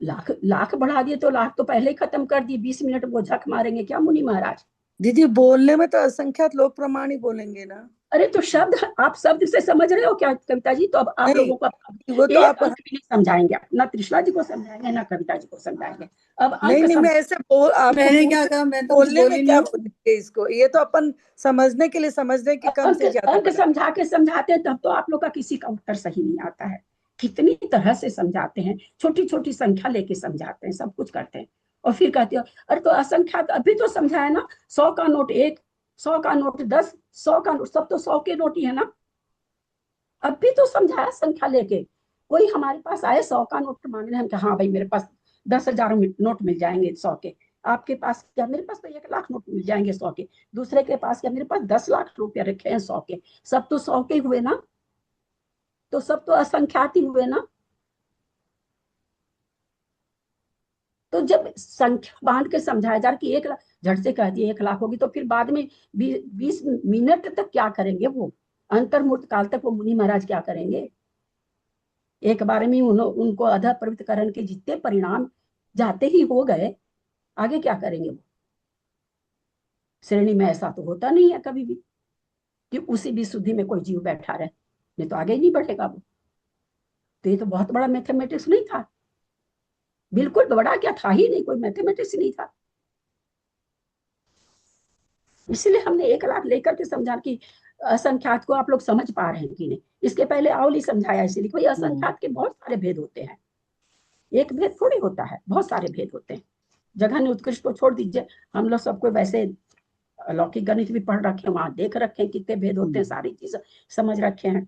Speaker 1: लाख लाख बढ़ा दिए तो लाख तो पहले ही खत्म कर दिए, 20 मिनट वो झक मारेंगे क्या मुनि महाराज?
Speaker 3: दीदी बोलने में तो असंख्यात लोक प्रमाण ही बोलेंगे ना।
Speaker 1: अरे तो शब्द, आप शब्द से समझ रहे हो क्या कविता जी? तो अब आप
Speaker 3: नहीं,
Speaker 1: लोगों को
Speaker 3: वो तो
Speaker 1: एक
Speaker 3: आप
Speaker 1: अंक भी नहीं समझाएंगे, ना त्रिशला जी को समझाएंगे ना कविता जी को समझाएंगे। अब
Speaker 3: नहीं
Speaker 1: अंक
Speaker 3: मैं ऐसे बोल, आपको
Speaker 4: मैंने क्या कहा, मैं तो
Speaker 3: बोलने
Speaker 4: बोली
Speaker 3: में क्या
Speaker 4: नहीं।
Speaker 3: बोलेंगे इसको? ये तो अपन समझने के लिए समझ रहे हैं कि कम
Speaker 1: अंक
Speaker 3: से ज्यादा
Speaker 1: अंक
Speaker 3: बढ़ा।
Speaker 1: समझा के समझाते हैं, तब तो आप लोग का किसी का उत्तर सही नहीं आता है। कितनी तरह से समझाते हैं, छोटी छोटी संख्या लेके समझाते हैं, सब कुछ करते हैं, और फिर कहते हो अरे तो असंख्यात अभी तो समझाया ना, 100 का नोट 1, 100 का नोट 10, 100 का नोट, सब तो 100 के नोट ही है ना। अब भी तो समझाया संख्या लेके। कोई हमारे पास आए 100 का नोट मांगने, हम कहा हाँ भाई मेरे पास 10,000 नोट मिल जाएंगे 100 के। आपके पास क्या? मेरे पास तो 1 लाख नोट मिल जाएंगे 100 के। दूसरे के पास क्या? मेरे पास 10 लाख रुपए रखे हैं 100 के। सब तो 100 के हुए ना, तो सब तो असंख्यात ही हुए ना। तो जब संख्या बांध के समझाया जा रहा कि 1 लाख, झट से कह दिए 1 लाख होगी, तो फिर बाद में 20 मिनट तक क्या करेंगे? वो अंतर्मुहूर्त काल तक वो मुनि महाराज क्या करेंगे? एक बार में उनको अधः प्रवृत्तिकरण के जितने परिणाम जाते ही हो गए, आगे क्या करेंगे? वो श्रेणी में ऐसा तो होता नहीं है कभी भी कि उसी विशुद्धि में कोई जीव बैठा रहे, नहीं तो आगे ही नहीं बढ़ेगा वो। तो ये तो बहुत बड़ा मैथमेटिक्स नहीं था, बिल्कुल बड़ा क्या था ही नहीं, कोई मैथमेटिक्स नहीं था। इसलिए हमने 1 लाख लेकर के समझा कि असंख्यात को आप लोग समझ पा रहे हैं कि नहीं। इसके पहले आवली समझाया, इसलिए भाई असंख्यात के बहुत सारे भेद होते हैं, एक भेद थोड़ी होता है, बहुत सारे भेद होते हैं। जघन्य उत्कृष्ट को छोड़ दीजिए, हम लोग सबको वैसे लौकिक गणित भी पढ़ रखे हैं, वहां देख रखे हैं कितने भेद होते हैं, सारी चीज समझ रखे हैं।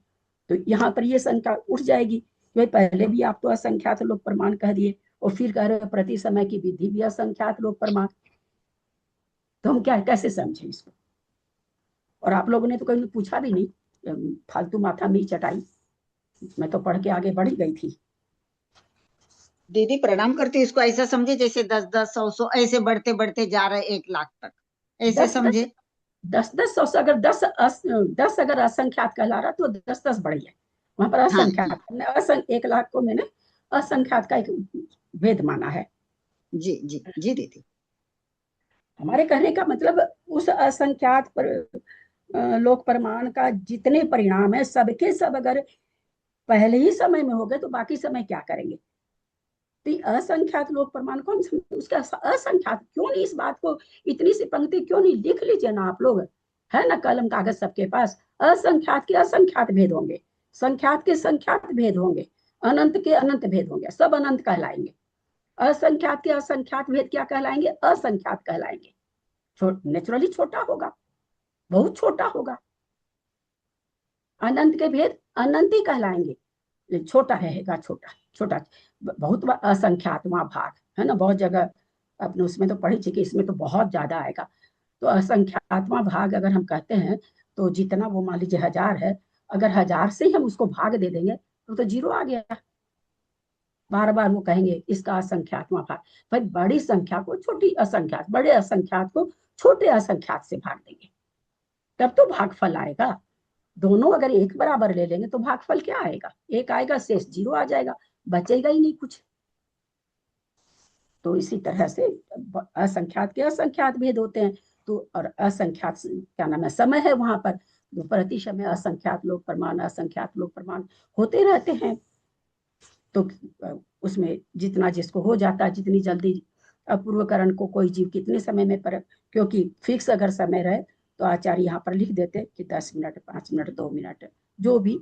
Speaker 1: तो यहाँ पर ये शंका उठ जाएगी, भाई पहले भी आप तो असंख्यात लोक प्रमाण कह दिए, और फिर कह रहे हो प्रति समय की विधि भी असंख्यात लोक प्रमाण, तो हम क्या कैसे समझे इसको? और आप लोगों ने तो कहीं पूछा भी नहीं, फालतू माथा में चटाई। मैं तो पढ़ के आगे बढ़ गई थी।
Speaker 7: दीदी प्रणाम करती, इसको ऐसा समझे जैसे 10-10, 100-100 ऐसे बढ़ते बढ़ते जा रहे 1 लाख तक, ऐसे समझे।
Speaker 1: 10-10, 100 अगर 10 अगर असंख्यात कहला रहा तो 10-10 बढ़िया, वहां पर असंख्यात 1 लाख को मैंने असंख्यात का एक भेद माना है।
Speaker 7: जी जी जी दीदी।
Speaker 1: हमारे कहने का मतलब उस असंख्यात पर लोक प्रमाण का जितने परिणाम है सबके सब अगर पहले ही समय में हो गए तो बाकी समय क्या करेंगे? तो असंख्यात लोक प्रमाण को हम उसका असंख्यात क्यों नहीं, इस बात को इतनी सी पंक्ति क्यों नहीं लिख लीजिए ना आप लोग, है ना कलम कागज सबके पास। असंख्यात के असंख्यात भेद होंगे, संख्यात के संख्यात भेद होंगे, अनंत के अनंत भेद होंगे, सब अनंत कहलाएंगे। असंख्यात के असंख्यात भेद क्या कहलाएंगे? असंख्यात कहलाएंगे। नेचुरली छोटा होगा, बहुत छोटा होगा। अनंत के भेद अनंत ही कहलाएंगे, छोटा रहेगा, छोटा छोटा बहुत असंख्यातवां भाग, है ना, बहुत जगह अपने उसमें तो पढ़ी थी कि इसमें तो बहुत ज्यादा आएगा। तो असंख्यातवां भाग अगर हम कहते हैं तो जितना वो मान लीजिए 1000 है, अगर 1000 से ही हम उसको भाग दे देंगे तो 0 आ गया। बार बार वो कहेंगे इसका असंख्यातवां भाग, भाई बड़ी संख्या को छोटी असंख्यात, बड़े असंख्यात को छोटे असंख्यात से भाग देंगे, तब तो भागफल आएगा। दोनों अगर एक बराबर ले लेंगे तो भागफल क्या आएगा? 1 आएगा, शेष 0 आ जाएगा, बचेगा ही नहीं कुछ। तो इसी तरह से असंख्यात के असंख्यात भेद होते हैं। तो और असंख्यात क्या नाम है समय है वहां पर, तो प्रति समय असंख्यात लोक प्रमाण असंख्यात लोक प्रमाण होते रहते हैं। तो उसमें जितना जिसको हो जाता है, जितनी जल्दी अपूर्वकरण को कोई जीव कितने समय में पर, क्योंकि फिक्स अगर समय रहे तो आचार्य यहाँ पर लिख देते कि 10 मिनट, 5 मिनट, 2 मिनट, जो भी,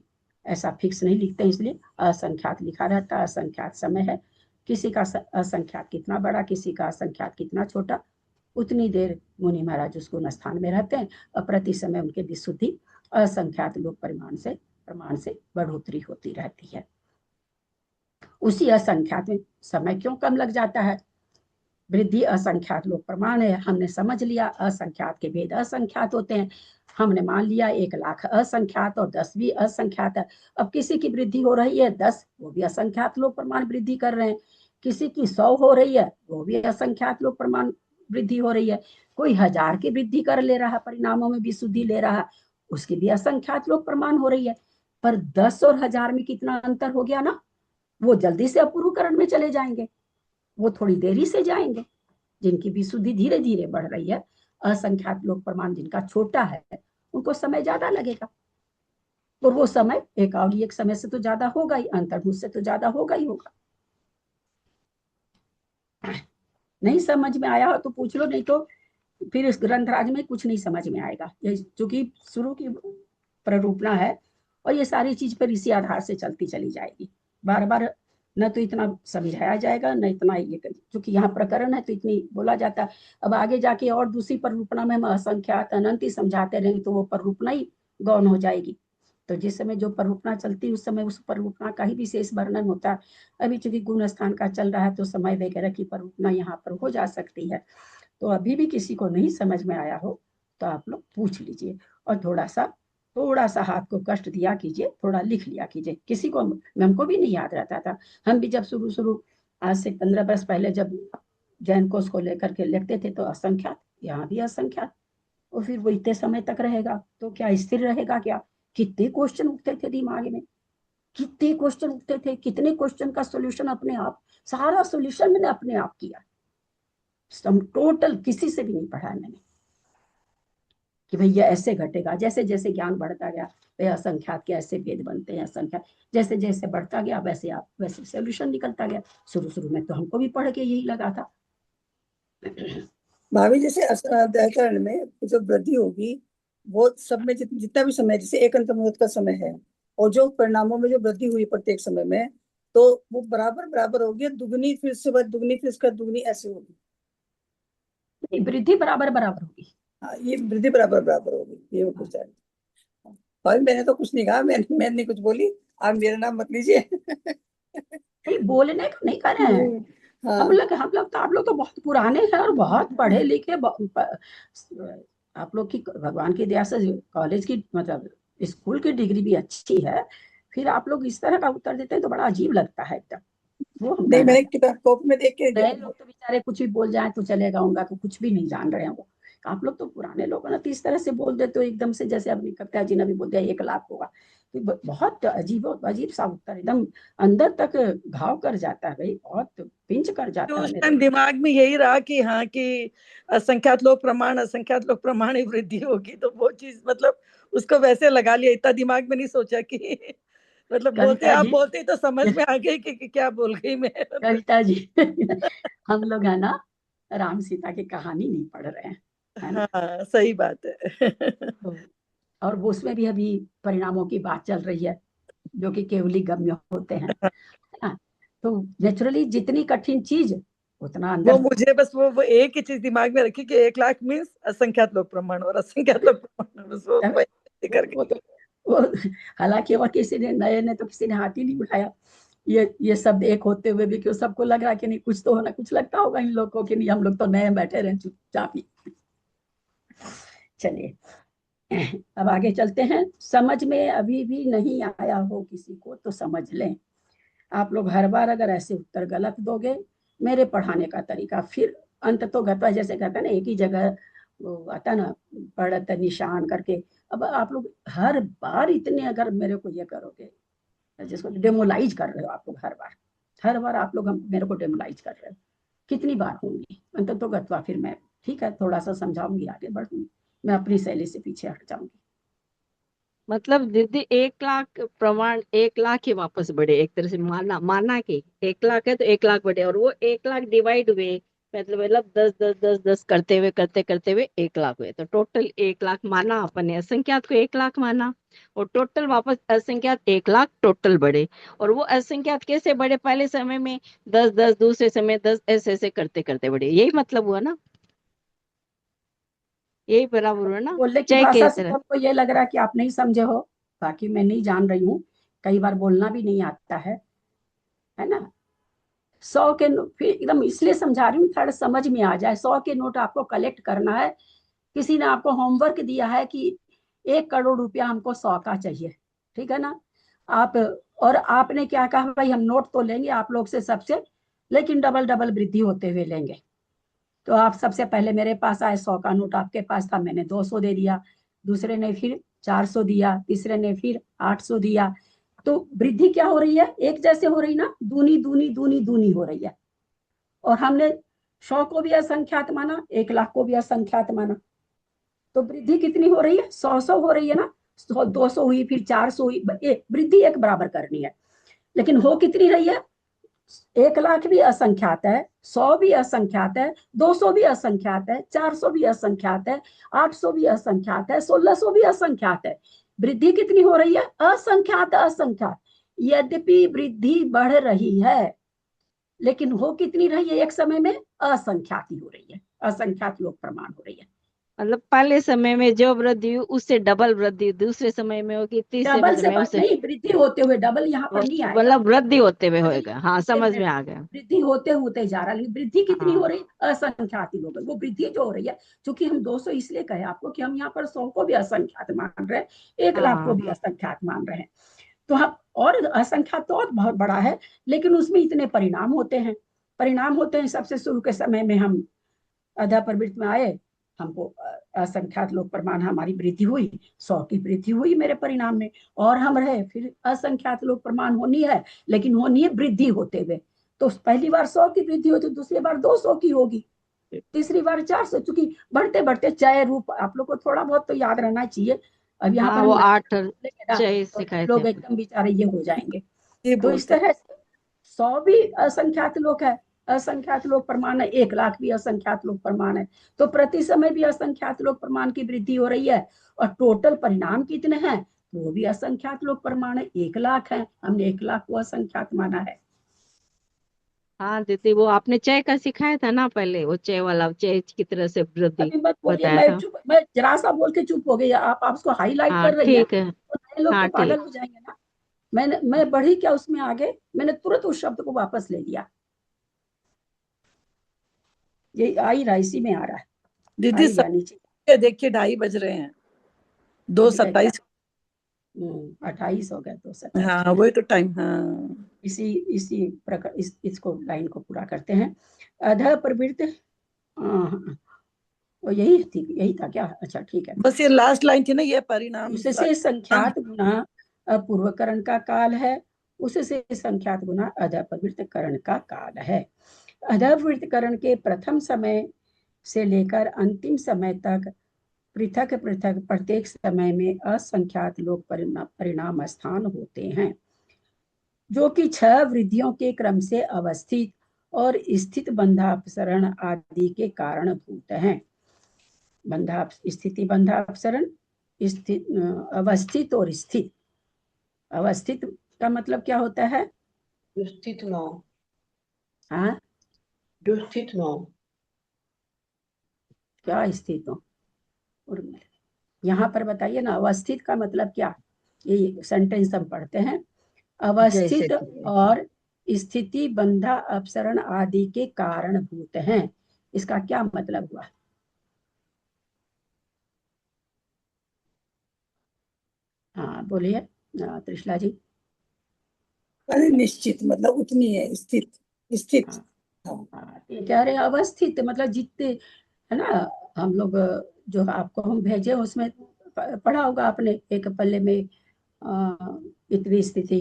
Speaker 1: ऐसा फिक्स नहीं लिखते, इसलिए असंख्यात लिखा रहता है। असंख्यात समय है, किसी का असंख्यात कितना बड़ा, किसी का असंख्यात कितना छोटा, उतनी देर मुनि महाराज उसको स्थान में रहते हैं, और प्रति समय उनके विशुद्धि असंख्यात लोक प्रमाण से बढ़ोतरी होती रहती है। उसी असंख्यात में समय क्यों कम लग जाता है? वृद्धि असंख्यात लोक प्रमाण है, हमने समझ लिया असंख्यात के भेद असंख्यात होते हैं, हमने मान लिया 1 लाख असंख्यात और 10 भी असंख्यात है। अब किसी की वृद्धि हो रही है 10, वो भी असंख्यात लोक प्रमाण वृद्धि कर रहे हैं, किसी की 100 हो रही है, वो भी असंख्यात लोक प्रमाण वृद्धि हो रही है। कोई 1000 की वृद्धि कर ले रहा, परिणामों में विशुद्धि ले रहा, उसकी भी असंख्यात लोक प्रमाण हो रही है। पर 10 और 1000 में कितना अंतर हो गया ना, वो जल्दी से अपूर्वकरण में चले जाएंगे, वो थोड़ी देरी से जाएंगे। जिनकी विशुद्धि धीरे धीरे बढ़ रही है, असंख्यात लोक प्रमाण जिनका छोटा है, उनको समय ज्यादा लगेगा। और वो समय एक समय से तो ज्यादा होगा ही, अंतर्मुख से तो ज्यादा होगा ही होगा। नहीं समझ में आया हो तो पूछ लो, नहीं तो फिर इस ग्रंथराज में कुछ नहीं समझ में आएगा। ये चूंकि शुरू की प्ररूपणा है और ये सारी चीज पर इसी आधार से चलती चली जाएगी। बार बार न तो इतना समझाया जाएगा, न इतना ये, क्योंकि यहाँ प्रकरण है तो इतनी बोला जाता है। अब आगे जाके और दूसरी प्ररूपणा में हम असंख्यात अनंत ही समझाते रहेंगे तो वो प्ररूपणा ही गौण हो जाएगी। तो जिस समय जो प्ररूपणा चलती उस समय उस प्ररूपणा का ही विशेष वर्णन होता है। अभी चूंकि गुण स्थान का चल रहा है तो समय वगैरह की प्ररूपणा यहाँ पर हो जा सकती है। तो अभी भी किसी को नहीं समझ में आया हो तो आप लोग पूछ लीजिए और थोड़ा सा हाथ को कष्ट दिया कीजिए, थोड़ा लिख लिया कीजिए। किसी को, हमको भी नहीं याद रहता था। हम भी जब शुरू आज से 15 वर्ष पहले जब जैन कोश को लेकर के लिखते थे तो असंख्यात, यहाँ भी असंख्यात, और फिर वो इतने समय तक रहेगा तो क्या स्थिर रहेगा क्या? कितने क्वेश्चन उठते थे दिमाग में, कितने क्वेश्चन उठते थे, कितने क्वेश्चन का सोल्यूशन अपने आप, सारा सोल्यूशन मैंने अपने आप किया। टोटल किसी से भी नहीं पढ़ा मैंने कि भैया ऐसे घटेगा। जैसे जैसे ज्ञान बढ़ता गया भैया असंख्यात के ऐसे भेद बनते हैं, असंख्यात जैसे जैसे बढ़ता गया वैसे सोल्यूशन निकलता गया। शुरू में तो हमको भी पढ़ के यही लगा था।
Speaker 4: भाभी जैसे व्याकरण में जो वृद्धि होगी वो सब में जितना भी समय, जैसे एक अंतर्मुहूर्त का समय है और जो परिणामों में जो वृद्धि हुई प्रत्येक समय में, तो वो बराबर होगी, दुगनी फिर से दुगनी फिर इसका दुगनी ऐसे होगी।
Speaker 1: वृद्धि बराबर होगी।
Speaker 4: हाँ, ये वृद्धि बराबर होगी, ये कुछ है। भाई मैंने तो कुछ नहीं कहा, मैंने नहीं कुछ बोली, आप मेरा नाम मत लीजिए।
Speaker 1: नहीं, बोलने को नहीं कर रहे हैं।
Speaker 4: हाँ।
Speaker 1: हम लोग तो, आप लोग तो बहुत पुराने हैं और बहुत पढ़े लिखे। आप लोग की भगवान की दया से कॉलेज की मतलब स्कूल की डिग्री भी अच्छी है, फिर आप लोग इस तरह का उत्तर देते हैं तो बड़ा अजीब लगता है एकदम। वो हम
Speaker 4: नहीं, मैंने किताब कॉपी में देख के
Speaker 1: नए लोग तो बेचारे कुछ भी बोल जाए तो चलेगा, उनका तो कुछ भी नहीं जान रहे हैं वो। आप लोग तो पुराने लोग ना, तो इस तरह से बोल देते हो एकदम से, जैसे अपनी कविता जी ने भी बोल दिया 1 लाख होगा। तो बहुत अजीब सा उत्तर, एकदम अंदर तक घाव कर जाता है भाई, बहुत पिंच कर जाता
Speaker 3: तो
Speaker 1: है
Speaker 3: उस
Speaker 1: मेरे
Speaker 3: टाइम दिमाग में यही रहा कि हाँ कि असंख्यात लोक प्रमाण ही वृद्धि होगी, तो वो चीज मतलब उसको वैसे लगा लिया, इतना दिमाग में नहीं सोचा कि मतलब
Speaker 1: कविता
Speaker 3: आप
Speaker 1: जी
Speaker 3: बोलते ही तो समझ में आ गई कि क्या बोल गई मैं।
Speaker 1: कविता जी हम लोग है ना राम सीता की कहानी नहीं पढ़ रहे हैं, है ना।
Speaker 3: हाँ, सही बात है।
Speaker 1: तो और वो उसमें भी अभी परिणामों की बात चल रही है जो कि केवली गम्य होते हैं, है ना। तो नेचुरली जितनी कठिन चीज उतना
Speaker 3: वो
Speaker 1: अंदर।
Speaker 3: मुझे बस वो एक ही चीज दिमाग में रखी कि 1 लाख मीन्स असंख्यात लोक प्रमाण, और असंख्यात लोक प्रमाण, बस वो वही करके।
Speaker 1: वो हालांकि और किसी ने नए ने तो किसी ने हाथ ही नहीं उठाया। ये सब एक होते हुए भी क्यों सबको लग रहा है कि नहीं कुछ तो होना, कुछ लगता होगा इन लोगों को कि नहीं हम लोग तो नए बैठे रहे चुपचाप ही। चलिए अब आगे चलते हैं। समझ में अभी भी नहीं आया हो किसी को तो समझ लें। आप लोग हर बार अगर ऐसे उत्तर गलत दोगे, मेरे पढ़ाने का तरीका फिर अंत तो गत्वा, जैसे कहता है ना एक ही जगह वो आता ना पढ़त निशान करके। अब आप लोग हर बार इतने अगर मेरे को ये करोगे, जिसको डेमोलाइज कर रहे हो आप लोग, हर बार आप लोग मेरे को डेमोलाइज कर रहे हो। कितनी बार होंगी? अंत तो गत्वा फिर मैं ठीक है थोड़ा सा समझाऊंगी, आगे बढ़ूंगी, मैं अपनी शैली से पीछे हट जाऊंगी।
Speaker 5: मतलब दीदी 1 लाख प्रमाण 1 लाख ही वापस बढ़े, एक तरह से माना कि 1 लाख है तो 1 लाख बढ़े, और वो 1 लाख डिवाइड हुए, मतलब 10 करते हुए 1 लाख हुए, तो टोटल 1 लाख माना अपने असंख्यात को 1 लाख माना, और टोटल वापस असंख्यात 1 लाख टोटल बढ़े। और वो असंख्यात कैसे बढ़े? पहले समय में 10 दूसरे समय 10 ऐसे ऐसे करते करते बढ़े, यही मतलब हुआ ना, यही बराबर हुआ ना।
Speaker 1: बोलने की
Speaker 5: जय
Speaker 1: भाषा
Speaker 5: के
Speaker 1: से
Speaker 5: तरह।
Speaker 1: तो आपको ये लग रहा है कि आप नहीं समझे हो, बाकी मैं नहीं जान रही हूँ, कई बार बोलना भी नहीं आता है ना। 100 के फिर एकदम इसलिए समझा रही हूँ थोड़ा समझ में आ जाए। 100 के नोट आपको कलेक्ट करना है। किसी ने आपको होमवर्क दिया है कि 1 करोड़ रुपया हमको 100 का चाहिए, ठीक है ना। आप और आपने क्या कहा भाई हम नोट तो लेंगे आप लोग से सबसे, लेकिन डबल डबल वृद्धि होते हुए लेंगे। तो आप सबसे पहले मेरे पास आए, 100 का नोट आपके पास था, मैंने 200 दे दिया, दूसरे ने फिर 400 दिया, तीसरे ने फिर 800 दिया। तो वृद्धि क्या हो रही है, एक जैसे हो रही ना, दूनी दूनी दूनी दूनी हो रही है। और हमने 100 को भी असंख्यात माना, 1 लाख को भी असंख्यात माना। तो वृद्धि कितनी हो रही है, 100 हो रही है ना, 200 हुई, फिर 400 हुई, वृद्धि एक बराबर करनी है। लेकिन हो कितनी रही है, 1 लाख भी असंख्यात है, 100 भी असंख्यात है, 200 भी असंख्यात है, 400 भी असंख्यात है, 800 भी असंख्यात है, 1600 भी असंख्यात है। वृद्धि कितनी हो रही है, असंख्यात असंख्यात। यद्यपि वृद्धि बढ़ रही है, लेकिन हो कितनी रही है, एक समय में असंख्यात ही हो रही है, असंख्यात लोक प्रमाण हो रही है।
Speaker 5: मतलब पहले समय में जो वृद्धि हुई उससे डबल वृद्धि दूसरे समय में होगी, तीसरे
Speaker 1: डबल से
Speaker 5: समय
Speaker 1: बात
Speaker 5: उससे
Speaker 1: नहीं, वृद्धि होते हुए, डबल यहाँ पर नहीं आएगा,
Speaker 5: मतलब वृद्धि होते हुए
Speaker 1: वृद्धि
Speaker 5: होएगा। हाँ,
Speaker 1: होते
Speaker 5: समझ
Speaker 1: हुए,
Speaker 5: में आ गया।
Speaker 1: वृद्धि होते होते जा रहा है, लेकिन वृद्धि कितनी हो
Speaker 5: हाँ,
Speaker 1: रही, असंख्यात ही लोग, वो वृद्धि जो हो रही है। क्योंकि हम 200 इसलिए कहे आपको कि हम यहाँ पर 100 को भी असंख्यात मान रहे हैं, 1 लाख को
Speaker 5: हाँ,
Speaker 1: भी असंख्यात मान रहे हैं। तो हम, और असंख्यात तो और बहुत बड़ा है, लेकिन उसमें इतने परिणाम होते हैं, परिणाम होते हैं। सबसे शुरू के समय में हम अधा प्रवृत्त में आए, हमको असंख्यात लोक प्रमाण, हमारी वृद्धि हुई, 100 की वृद्धि हुई मेरे परिणाम में, और हम रहे, फिर असंख्यात लोक प्रमाण होनी है, लेकिन होनी है वृद्धि होते हुए। तो पहली बार 100 की वृद्धि होती, दूसरी बार 200 की होगी, तीसरी बार 400, चूंकि बढ़ते बढ़ते चय रूप आप लोग को थोड़ा बहुत तो याद रहना चाहिए। अब यहाँ
Speaker 5: हाँ,
Speaker 1: पर
Speaker 5: वो
Speaker 1: हम
Speaker 5: 8
Speaker 1: बोलेंगे ना,
Speaker 5: चय
Speaker 1: तो
Speaker 5: सिखाए थे।
Speaker 1: लोग एकदम बेचारे ये हो जाएंगे।
Speaker 3: ये
Speaker 1: तो इस
Speaker 3: बोलते
Speaker 1: तरह से 100 भी असंख्यात लोक है, असंख्यात लोक प्रमाण है, 1 लाख भी असंख्यात लोक प्रमाण है। तो प्रति समय भी असंख्यात लोक प्रमाण की वृद्धि हो रही है, और टोटल परिणाम कितने हैं, वो भी असंख्यात लोक प्रमाण है, 1 लाख है, हमने 1 लाख को असंख्यात माना है।
Speaker 5: हाँ दीदी, वो आपने चय का सिखाया था ना पहले, वो चय वाला, चय की तरह से वृद्धि
Speaker 1: अभी मत बोलिए,
Speaker 5: बताया था।
Speaker 1: मैं जरा सा बोल के चुप हो गई, आप उसको हाईलाइट
Speaker 5: हाँ
Speaker 1: कर रही हैं,
Speaker 5: ठीक है।
Speaker 1: तो नए लोग
Speaker 5: हाँ
Speaker 1: तो
Speaker 5: ठीक।
Speaker 1: पागल हो जाएंगे ना। मैं बढ़ी क्या उसमें आगे, मैंने तुरंत उस शब्द को वापस ले लिया। ये आ ही रहा, इसी में आ रहा है, आ
Speaker 3: दीदी
Speaker 1: ही गया नीचे।
Speaker 3: देखिए 2:30 बज रहे हैं,
Speaker 1: बज गए क्या,
Speaker 3: 2:27।
Speaker 1: 28 हो गए, 2:27
Speaker 3: हाँ
Speaker 1: हो गए।
Speaker 3: वही तो टाइम। हाँ
Speaker 1: इसी इसी प्रकार इसको लाइन को पूरा करते हैं। अध प्रवृत्त, वो यही था क्या, अच्छा ठीक है।
Speaker 3: बस ये लास्ट लाइन थी ना, ये परिणाम
Speaker 1: उससे संख्यात गुना अपूर्वकरण का काल है, उससे संख्यात गुना अधप्रवृत्त करण का काल है। अधप्रवृत्त करण के प्रथम समय से लेकर अंतिम समय तक पृथक पृथक प्रत्येक समय में असंख्यात लोक परिणाम स्थान होते हैं, जो कि 6 वृद्धियों के क्रम से अवस्थित और स्थित बंधापसरण आदि के कारणभूत हैं। स्थिति बंधापसरण, स्थित, अवस्थित और स्थित। अवस्थित का मतलब क्या होता है,
Speaker 11: स्थित न हो,
Speaker 1: हाँ,
Speaker 11: जो स्थित न हो।
Speaker 1: क्या स्थित हो, यहाँ पर बताइए ना, अवस्थित का मतलब क्या, ये सेंटेंस हम पढ़ते हैं।
Speaker 11: जैसे
Speaker 1: अवस्थित और स्थिति बंधा अपसरण आदि के कारणभूत हैं, इसका क्या मतलब हुआ। हाँ बोलिए त्रिशला जी।
Speaker 4: अरे निश्चित मतलब उतनी है, स्थित स्थित।
Speaker 1: हाँ,
Speaker 4: हाँ
Speaker 1: हाँ, ये कह रहे अवस्थित मतलब जितने, है ना, हम लोग जो आपको हम भेजे उसमें पढ़ा होगा आपने, एक पल्ले में इतनी स्थिति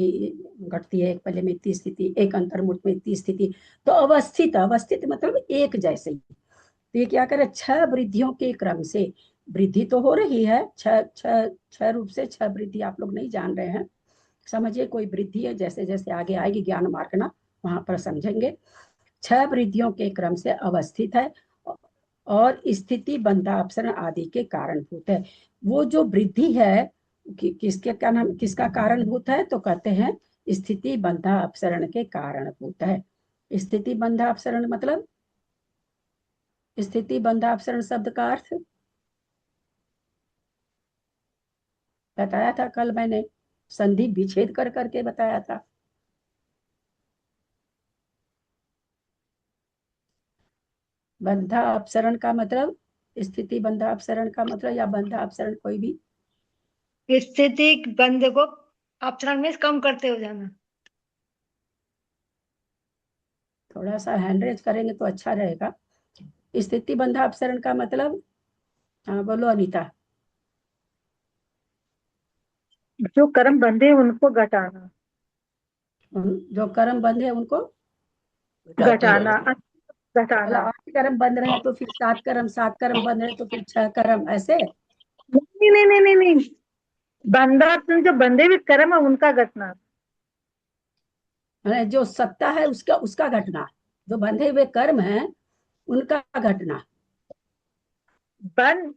Speaker 1: घटती है, एक पल्ले में इतनी स्थिति, एक अंतर्मुठ में इतनी स्थिति। तो अवस्थित, अवस्थित मतलब एक जैसे ही। तो ये क्या करे, 6 वृद्धियों के क्रम से वृद्धि तो हो रही है, छह रूप से 6 वृद्धि आप लोग नहीं जान रहे हैं, समझिए कोई वृद्धि है, जैसे जैसे आगे आएगी ज्ञान मार्ग ना, वहां पर समझेंगे। 6 वृद्धियों के क्रम से अवस्थित है और स्थिति बंधापसरण आदि के कारणभूत है। वो जो वृद्धि है किसके का नाम, किसका कारणभूत है, तो कहते हैं स्थिति बंधा अपसरण के कारणभूत है। स्थिति बंधा अपसरण मतलब, स्थिति बंधा अपसरण शब्द का अर्थ बताया था कल मैंने, संधि विच्छेद कर करके बताया था। बंधा अपसरण का मतलब, स्थिति बंधा अपसरण का मतलब, या बंधा अपसरण कोई भी,
Speaker 12: स्थिति बंध को, अपसरण में कम करते हो जाना।
Speaker 1: थोड़ा सा हैंड रेज करेंगे तो अच्छा रहेगा। स्थिति बंधा अपसरण का मतलब, हाँ बोलो अनीता।
Speaker 12: जो कर्म बंधे उनको घटाना।
Speaker 1: जो कर्म बंध है उनको
Speaker 12: घटाना
Speaker 1: अगर
Speaker 12: घटाना।
Speaker 1: 8 कर्म बंध रहे हैं तो फिर 7 कर्म, 7 कर्म बंध रहे तो फिर 6 कर्म, ऐसे।
Speaker 12: नहीं नहीं नहीं नहीं नहीं, बंधा जो बंधे हुए कर्म है उनका घटना।
Speaker 1: जो सत्ता है उसका उसका घटना, जो बंधे हुए कर्म है उनका घटना।
Speaker 12: बन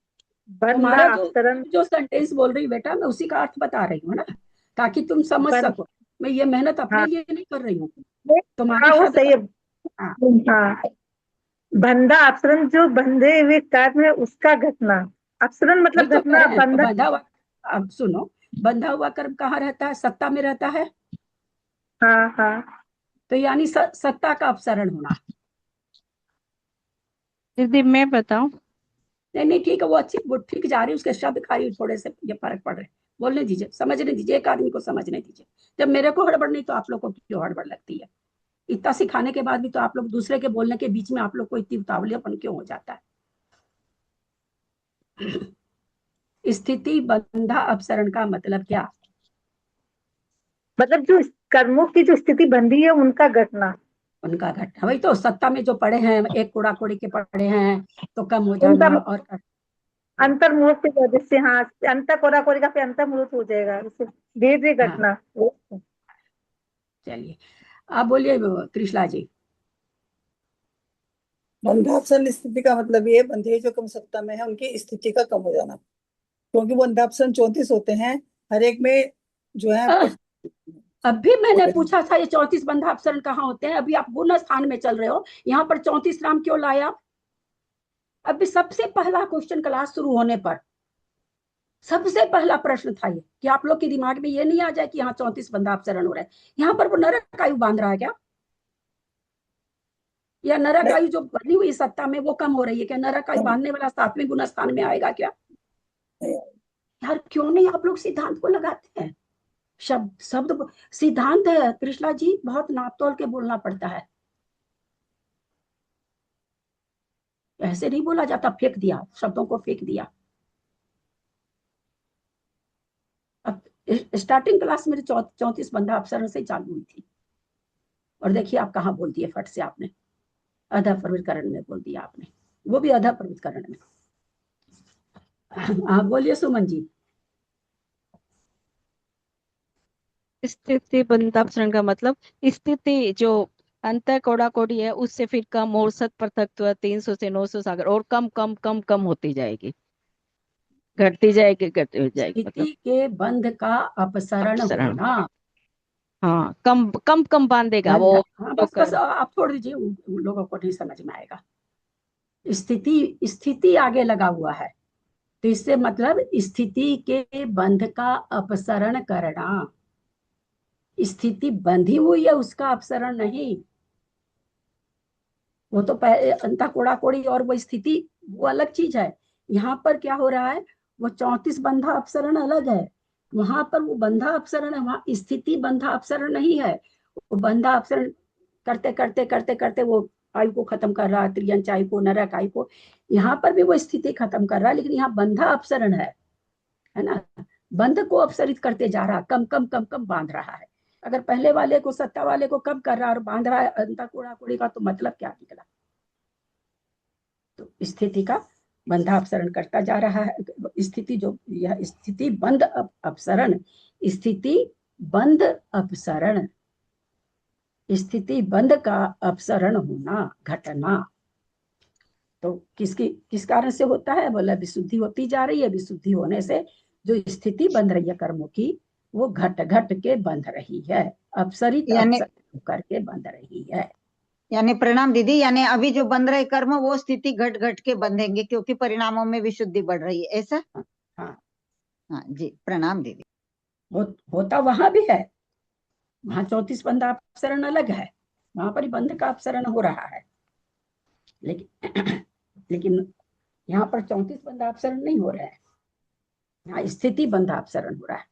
Speaker 12: बंधा
Speaker 1: तुम्हारा जो
Speaker 12: अपसरण।
Speaker 1: जो सेंटेंस बोल रही बेटा, मैं उसी का अर्थ बता रही हूँ ना, ताकि तुम समझ
Speaker 12: बन
Speaker 1: सको। मैं ये मेहनत अपने
Speaker 12: हाँ
Speaker 1: लिए नहीं कर रही हूँ,
Speaker 12: हाँ
Speaker 1: तुम्हारी
Speaker 12: वो
Speaker 1: हद
Speaker 12: सही है।
Speaker 1: तक। हाँ,
Speaker 12: हाँ, बंधा अपसरण जो बंधे हुए कर्म है उसका घटना। अपसरण
Speaker 1: वही
Speaker 12: मतलब
Speaker 1: तो कह
Speaker 12: घटना,
Speaker 1: रहे हैं, तो
Speaker 12: बंधन।
Speaker 1: बंधा हुआ, अब सुनो, बंधा हुआ कर्म कहाँ रहता है? सत्ता में रहता है।
Speaker 12: हाँ हाँ।
Speaker 1: तो यानी सत्ता का अपसरण होना।
Speaker 5: दीदी मैं बताऊं?
Speaker 1: नहीं नहीं, ठीक है, वो अच्छी, वो ठीक जा रही है, उसके शब्द खाली थोड़े से ये फर्क पड़ रहे हैं। बोलने दीजिए, समझने दीजिए, एक आदमी को समझने दीजिए। जब मेरे को हड़बड़ नहीं तो आप लोग को क्यों हड़बड़ लगती है? इतना सिखाने के बाद भी तो आप लोग दूसरे के बोलने के बीच में आप लोग को इतनी उतावलीपन क्यों हो जाता है? स्थिति बंधा अपसरण का मतलब क्या?
Speaker 12: मतलब जो कर्मों की जो स्थिति बंधी है उनका घटना।
Speaker 1: उनका घटना, वही तो, सत्ता में जो पड़े हैं, एक कूड़ा कोड़ी के पड़े हैं तो कम हो
Speaker 12: उनका
Speaker 1: जाना, और
Speaker 12: अंतर्मुहूर्त की वजह से, हाँ, अंतर कोरा कोरी का फिर अंतर्मुहूर्त हो जाएगा, इससे धीरे धीरे
Speaker 1: हाँ,
Speaker 12: घटना।
Speaker 1: चलिए आप बोलिए कृष्णा जी।
Speaker 4: बंधापसन स्थिति का मतलब ये, बंधे जो कम सत्ता में है उनकी स्थिति का कम हो जाना, क्योंकि बंधापसन 34 होते हैं, हर एक में जो है
Speaker 1: अभी मैंने पूछा था ये 34 बंधा अपसरण कहाँ होते हैं, अभी आप गुण स्थान में चल रहे हो, यहाँ पर 34 नाम क्यों लाया? अभी सबसे पहला क्वेश्चन क्लास शुरू होने पर सबसे पहला प्रश्न था ये, कि आप लोग के दिमाग में ये नहीं आ जाए कि यहाँ 34 बंधा अपसरण हो रहा है। यहाँ पर वो नरक आयु बांध रहा है क्या? या नरक आयु जो बनी हुई सत्ता में वो कम हो रही है क्या? नरक आयु बांधने वाला 7वें गुण स्थान में आएगा क्या? यार क्यों नहीं आप लोग सिद्धांत को लगाते हैं? शब्द शब्द सिद्धांत है कृष्णा जी, बहुत नाप तोल के बोलना पड़ता है, ऐसे नहीं बोला जाता फेंक दिया, शब्दों को फेंक दिया। अब स्टार्टिंग क्लास मेरी 34 बंधा अपसरण से चालू हुई थी, और देखिए आप कहाँ बोल दिए फट से आपने, अधा प्रवृत्तिकरण में बोल दिया आपने, वो भी अधा प्रवृत्तिकरण में। आप बोलिए सुमन जी।
Speaker 5: स्थिति बंधा अपसरण का मतलब स्थिति जो अंतर कोड़ा कोड़ी है उससे फिर कम, और सत पृथकत्व 300 से 900 सागर, और कम कम कम कम होती जाएगी, घटती जाएगी, घटती जाएगी, मतलब
Speaker 1: स्थिति के बंध का अपसरण
Speaker 5: अपसरण।
Speaker 1: होना।
Speaker 5: हाँ, कम कम कम बांधेगा
Speaker 1: बंध,
Speaker 5: वो
Speaker 1: हाँ
Speaker 5: जो
Speaker 1: बस बस
Speaker 5: कर्म।
Speaker 1: आप छोड़ दीजिए, उन लोगों को नहीं समझ में आएगा। स्थिति स्थिति आगे लगा हुआ है, तो इससे मतलब स्थिति के बंध का अपसरण करना। स्थिति बंधी हुई है उसका अपसरण नहीं, वो तो अंता कोड़ा कोड़ी और वो स्थिति वो अलग चीज है। यहाँ पर क्या हो रहा है, वो 34 बंधा अपसरण अलग है, वहां पर वो बंधा अपसरण है, वहां स्थिति बंधा अपसरण नहीं है। वो बंधा अपसरण करते करते करते करते वो आयु को खत्म कर रहा है, त्रियंच आयु को, नरक आयु को। यहाँ पर भी वो स्थिति खत्म कर रहा है, लेकिन यहाँ बंधा अपसरण है ना, बंध को अपसरित करते जा रहा, कम कम कम कम बांध रहा है। अगर पहले वाले को, सत्ता वाले को कम कर रहा है और बांध रहा है अंता कोड़ा कोड़ी का, तो मतलब क्या निकला? तो स्थिति का बंधा अपसरण करता जा रहा है। स्थिति जो, यह स्थिति बंध अपसरण, स्थिति बंध अपसरण, स्थिति बंध का अपसरण होना, घटना। तो किस कारण से होता है? बोला विशुद्धि होती जा रही है, विशुद्धि होने से जो स्थिति बंध रही है कर्मों की, वो घट घट के बंध रही है, अपसरित
Speaker 7: यानी
Speaker 1: अपसरित करके बंध रही है।
Speaker 7: यानी प्रणाम दीदी, यानी अभी जो बन रहे कर्म वो स्थिति घट घट के बंधेंगे क्योंकि परिणामों में विशुद्धि बढ़ रही है, ऐसा?
Speaker 1: हाँ
Speaker 7: हाँ जी, प्रणाम दीदी।
Speaker 1: होता वहां भी है, वहां 34 बंध अपसरण अलग है, वहां पर ही बंध का अपसरण हो रहा है, लेकिन लेकिन यहाँ पर 34 बंध अपसरण नहीं हो रहा है, यहाँ स्थिति बंध अपसरण हो रहा है।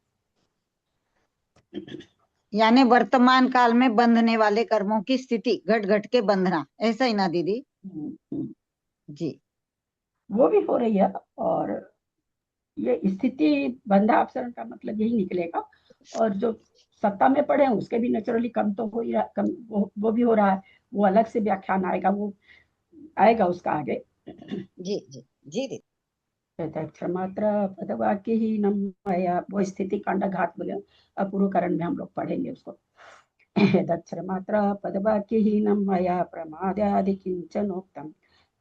Speaker 7: यानी वर्तमान काल में बंधने वाले कर्मों की स्थिति घट घट के बंधना, ऐसा ही ना दीदी? जी,
Speaker 1: वो भी हो रही है। और ये स्थिति बंधा अपसरण का मतलब यही निकलेगा। और जो सत्ता में पड़े हैं उसके भी नेचुरली कम तो हो ही रहा, कम वो भी हो रहा है। वो अलग से व्याख्यान आएगा, वो आएगा उसका आगे।
Speaker 7: जी जी जी दीदी।
Speaker 1: मात्र पदवाक्य ही नमया, वो स्थिति कांड घात बोले अपूर्वकरण में हम लोग पढ़ेंगे उसको। दक्षर मात्र पदवाक्य ही नमया प्रमादादि किंचनोक्तम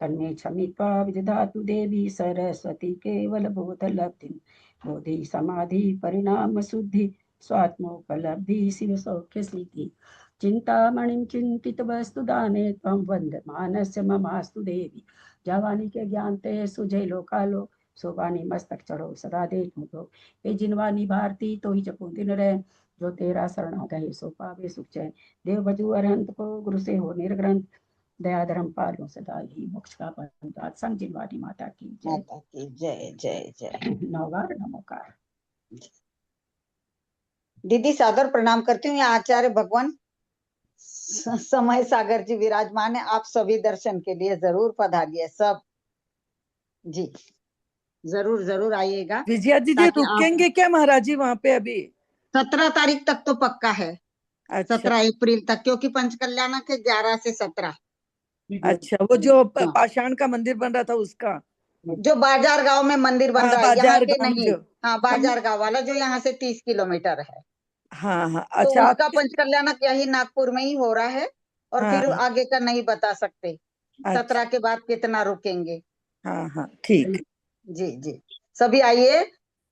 Speaker 1: तन्मे क्षमित्वा विदधातु देवी सरस्वती केवल बोध लब्धि बोधि समाधि परिणाम शुद्धि स्वात्मोपलब्धि शिव सौख्य सिद्धि चिंतामणिं चिंतित वस्तु दाने त्वं वंदमानस्य ममास्तु देवी। जावानी के ज्ञान ते सुझे लोकालो सोबानी मस्तक चढ़ो सदा दे दो। हे जिनवानी भारती तो ही जपू दिन रहे, जो तेरा शरण गए सो पावे सुख चैन। देव बजू अरहंत को गुरु से हो निर्ग्रंथ, दया धर्म पालो सदा ही मोक्ष का पंथ। संग जिनवानी माता की जय।
Speaker 7: माता की जय जय जय।
Speaker 1: नवकार नमोकार।
Speaker 7: दीदी सादर प्रणाम करती हूँ। यहाँ आचार्य भगवान समय सागर जी विराजमान है, आप सभी दर्शन के लिए जरूर पधारिए सब। जी जरूर जरूर आइएगा।
Speaker 3: विजया दीदी
Speaker 7: ताकि आप
Speaker 3: रुकेंगे क्या महाराज जी वहां पे अभी?
Speaker 7: 17 तारीख तक तो पक्का है।
Speaker 3: अच्छा
Speaker 7: 17 अप्रैल तक, क्योंकि पंचकल्याण के 11 से 17।
Speaker 3: अच्छा, वो जो
Speaker 7: हाँ।
Speaker 3: पाषाण का मंदिर बन रहा था उसका?
Speaker 7: जो बाजार गांव में मंदिर बन
Speaker 3: हाँ,
Speaker 7: रहा है, यहाँ
Speaker 3: बाजार
Speaker 7: के
Speaker 3: गांव में
Speaker 7: नहीं।
Speaker 3: जो।
Speaker 7: हाँ, बाजार गांव वाला जो यहाँ से 30 किलोमीटर है।
Speaker 3: हाँ हाँ,
Speaker 7: तो
Speaker 3: अच्छा
Speaker 7: उसका
Speaker 3: आप।
Speaker 7: पंचकल्याण यही नागपुर में ही हो रहा है। और
Speaker 3: हाँ
Speaker 7: फिर आगे का नहीं बता सकते।
Speaker 3: अच्छा
Speaker 7: 17 के बाद कितना रुकेंगे।
Speaker 3: हाँ हाँ ठीक।
Speaker 7: जी जी, सभी आइए।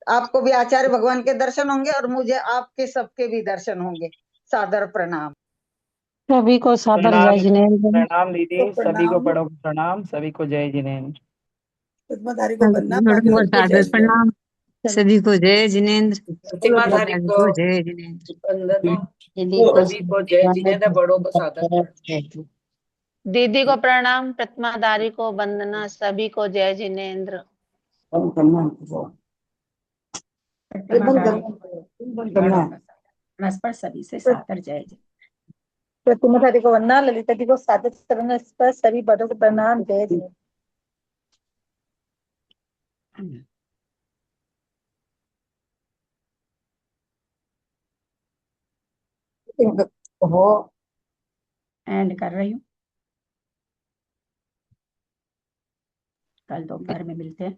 Speaker 7: आपको भी आचार्य भगवान के दर्शन होंगे और मुझे आपके सबके भी दर्शन होंगे। सादर प्रणाम।
Speaker 2: सभी को सादर जय जिनेन्द्र।
Speaker 8: प्रणाम दीदी,
Speaker 4: तो
Speaker 8: सभी को
Speaker 4: प्रणाम।
Speaker 8: बड़ों को प्रणाम, सभी को जय जिनेन्द्र।
Speaker 4: पद्माधारी को बनना, बाकी सबको जय
Speaker 9: सादर
Speaker 4: जय।
Speaker 9: प्रणाम, सभी को जय जिनेन्द्र।
Speaker 11: प्रतिमाधारी
Speaker 9: पद्माधारी
Speaker 11: को
Speaker 9: को जय जिनेन्द्र।
Speaker 11: वंदना,
Speaker 9: दीदी
Speaker 11: सभी को जय जिनेन्द्र, बड़ों को सादर प्रणाम।
Speaker 13: दीदी को प्रणाम, प्रतिमाधारी को वंदना, सभी को जय जिनेन्द्र।
Speaker 1: परस्पर सभी से सादर जय जय।
Speaker 12: प्रतिमाधारी को वंदना, ललिता जी को सादर चरण स्पर्श, सभी बड़ों को प्रणाम, जय जय।
Speaker 1: हो एंड कर रही हूँ। कल दोपहर में मिलते हैं।